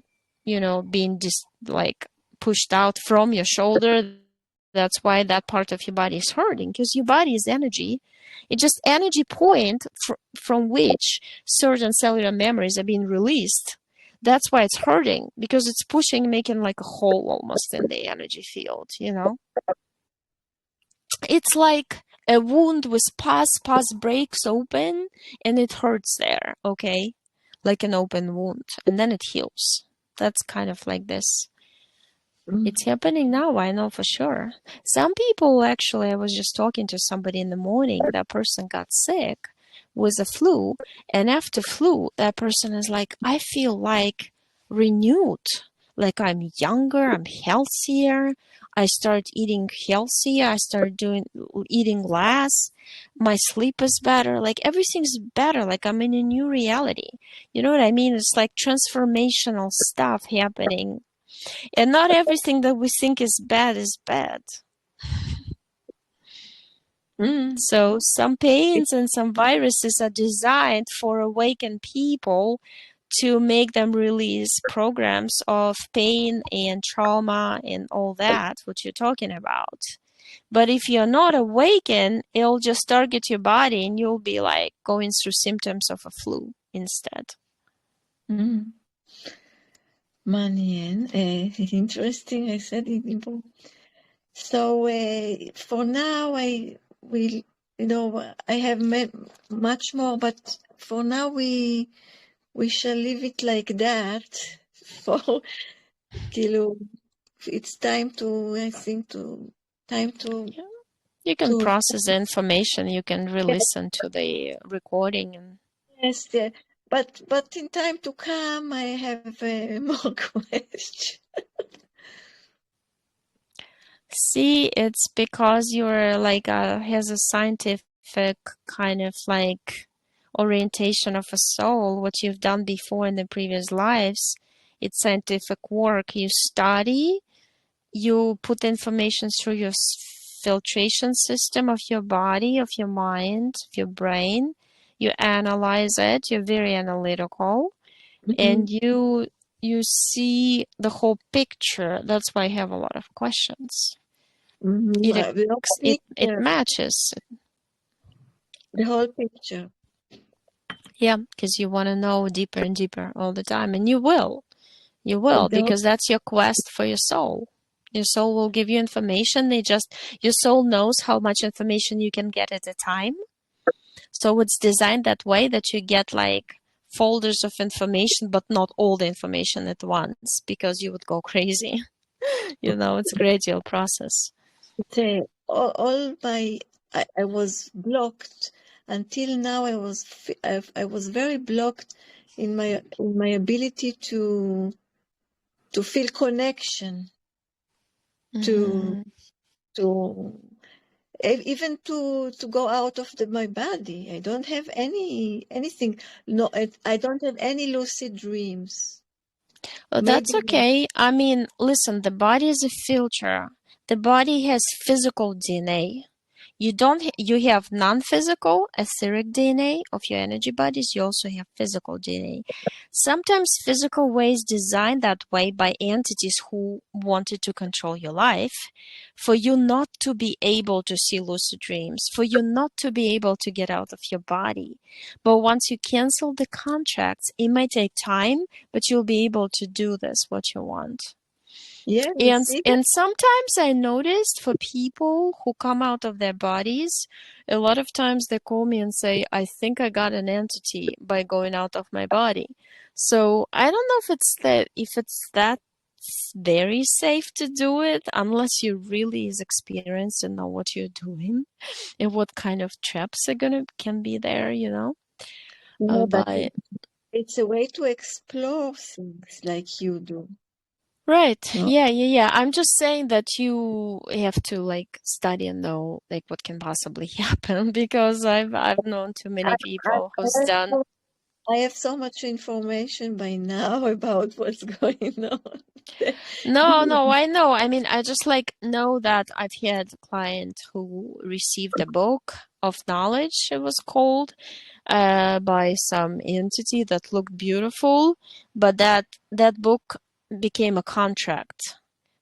being like pushed out from your shoulder. That's why that part of your body is hurting because your body is energy. It's just energy point from which certain cellular memories are being released. That's why it's hurting because it's pushing, making like a hole almost in the energy field. It's like a wound with pus breaks open and it hurts there, okay? Like an open wound, and then it heals. That's kind of like this. It's Mm. happening now, I know for sure. Some people, actually, I was just talking to somebody in the morning. That person got sick with a flu, and after flu, that person is like, I feel like renewed. Like I'm younger, I'm healthier. I start eating healthier. I start eating less. My sleep is better. Like everything's better. Like I'm in a new reality. You know what I mean? It's like transformational stuff happening, and not everything that we think is bad is bad. Mm. So some pains and some viruses are designed for awakened people to make them release programs of pain and trauma and all that, what you're talking about. But if you're not awakened, it'll just target your body and you'll be like going through symptoms of a flu instead. Mm. Manien, interesting. I said it. So for now, I will, I have much more, but for now we shall leave it like that. For כאילו, it's time to, I think, time Yeah. You can to process the information, you can re-listen to the recording and yes, yeah. But in time to come, I have more questions. see, it's because you're like has a scientific kind of like orientation of a soul, what you've done before in the previous lives. It's scientific work. You study, you put information through your filtration system of your body, of your mind, of your brain. You analyze it. You're very analytical, Mm-hmm. and you see the whole picture. That's why I have a lot of questions. Mm-hmm. It The whole it picture. matches. The whole picture. Yeah, because you want to know deeper and deeper all the time, and you will. You will, The whole, because that's your quest for your soul. Your soul will give you information. Your soul knows how much information you can get at a time. So it's designed that way that you get like folders of information, but not all the information at once, because you would go crazy. It's a gradual process. all my I was blocked until now. I was very blocked in my ability to feel connection to Hmm. to even to go out of my body. I don't have anything. No, I don't have any lucid dreams. Well, that's Maybe okay. I mean, listen, the body is a filter. The body has physical DNA. You have non-physical etheric DNA of your energy bodies. You also have physical DNA. Sometimes physical ways designed that way by entities who wanted to control your life, for you not to be able to see lucid dreams, for you not to be able to get out of your body. But once you cancel the contracts, it might take time, but you'll be able to do this, what you want. And yes, even and sometimes I noticed for people who come out of their bodies, a lot of times they call me and say, I think I got an entity by going out of my body. So I don't know if it's that very safe to do it unless you really is experienced and know what you're doing and what kind of traps are gonna can be there. but But it's a way to explore things like you do. right. No, Yeah, yeah, yeah. I'm just saying that you have to like study and know like what can possibly happen because I've known too I, many I, people I who's have done. so, I have so much information by now about what's going on. No, no, I know. I mean, I just like know that I've had a client who received a book of knowledge, it was called, by some entity that looked beautiful, but that book became a contract.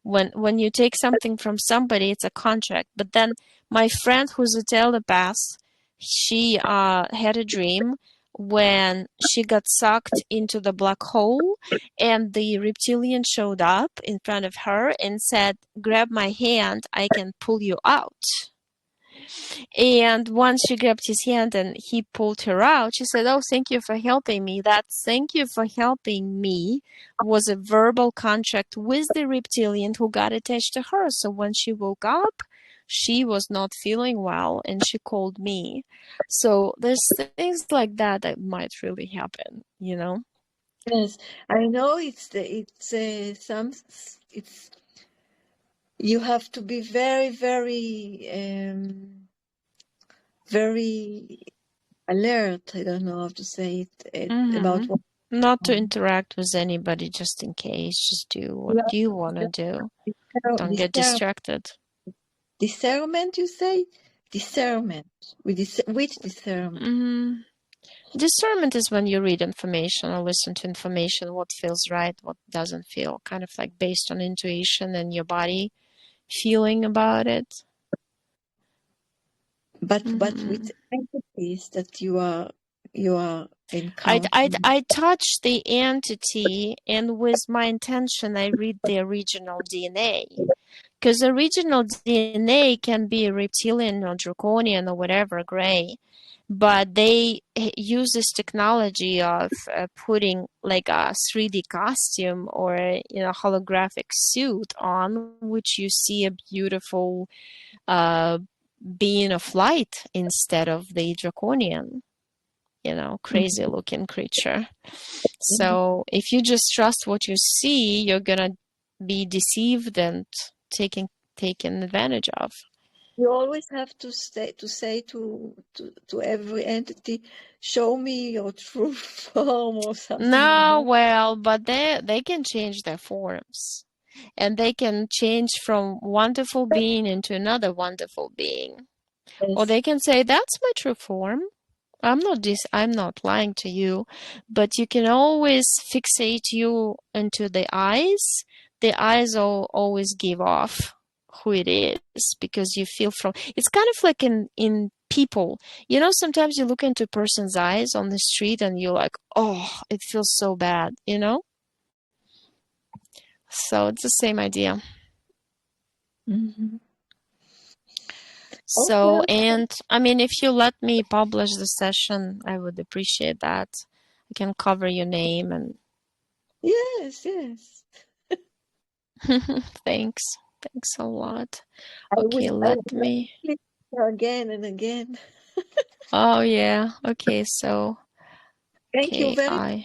When you take something from somebody, it's a contract. But then my friend, who's a telepath, she had a dream when she got sucked into the black hole, and the reptilian showed up in front of her and said, "Grab my hand, I can pull you out." And once she grabbed his hand and he pulled her out, she said, "Oh, thank you for helping me." That "thank you for helping me" was a verbal contract with the reptilian who got attached to her. So when she woke up, she was not feeling well and she called me. So there's things like that might really happen. Yes, I know it's you have to be very, very, very alert. I don't know how to say it Mm-hmm. about what. Not to interact with anybody just in case. Just do what You have you to want to do. Don't get discern, distracted. discernment. You say discernment. Which discernment? Mm, discernment is when you read information or listen to information, what feels right, what doesn't feel, kind of like based on intuition and your body feeling about it. But Hmm. with entities that you are encountering. I touch the entity, and with my intention, I read the original DNA. Because original DNA can be reptilian or draconian or whatever, gray, but they use this technology of putting like a 3D costume or holographic suit on, which you see a beautiful uh, being of light instead of the draconian, crazy Mhm. looking creature. So if you just trust what you see, you're gonna be deceived and taken taken advantage of. You always have to say to every entity, show me your true form or something like No, that. well, but they can change their forms. And they can change from wonderful being into another wonderful being. Or Yes. they can say, that's my true form. I'm not lying to you, but you can always fixate you into the eyes. The eyes always give off who it is because you feel from it's kind of like in people. You know, sometimes you look into a person's eyes on the street and you're like, oh, it feels so bad, you know? So it's the same idea. Hmm. So, Okay. and I mean, if you let me publish the session, I would appreciate that. I can cover your name and Yes, yes. thanks. Thanks a lot. I Okay, will. I let will me. click again and again. Oh, yeah. Okay, so, Thank you okay, very much.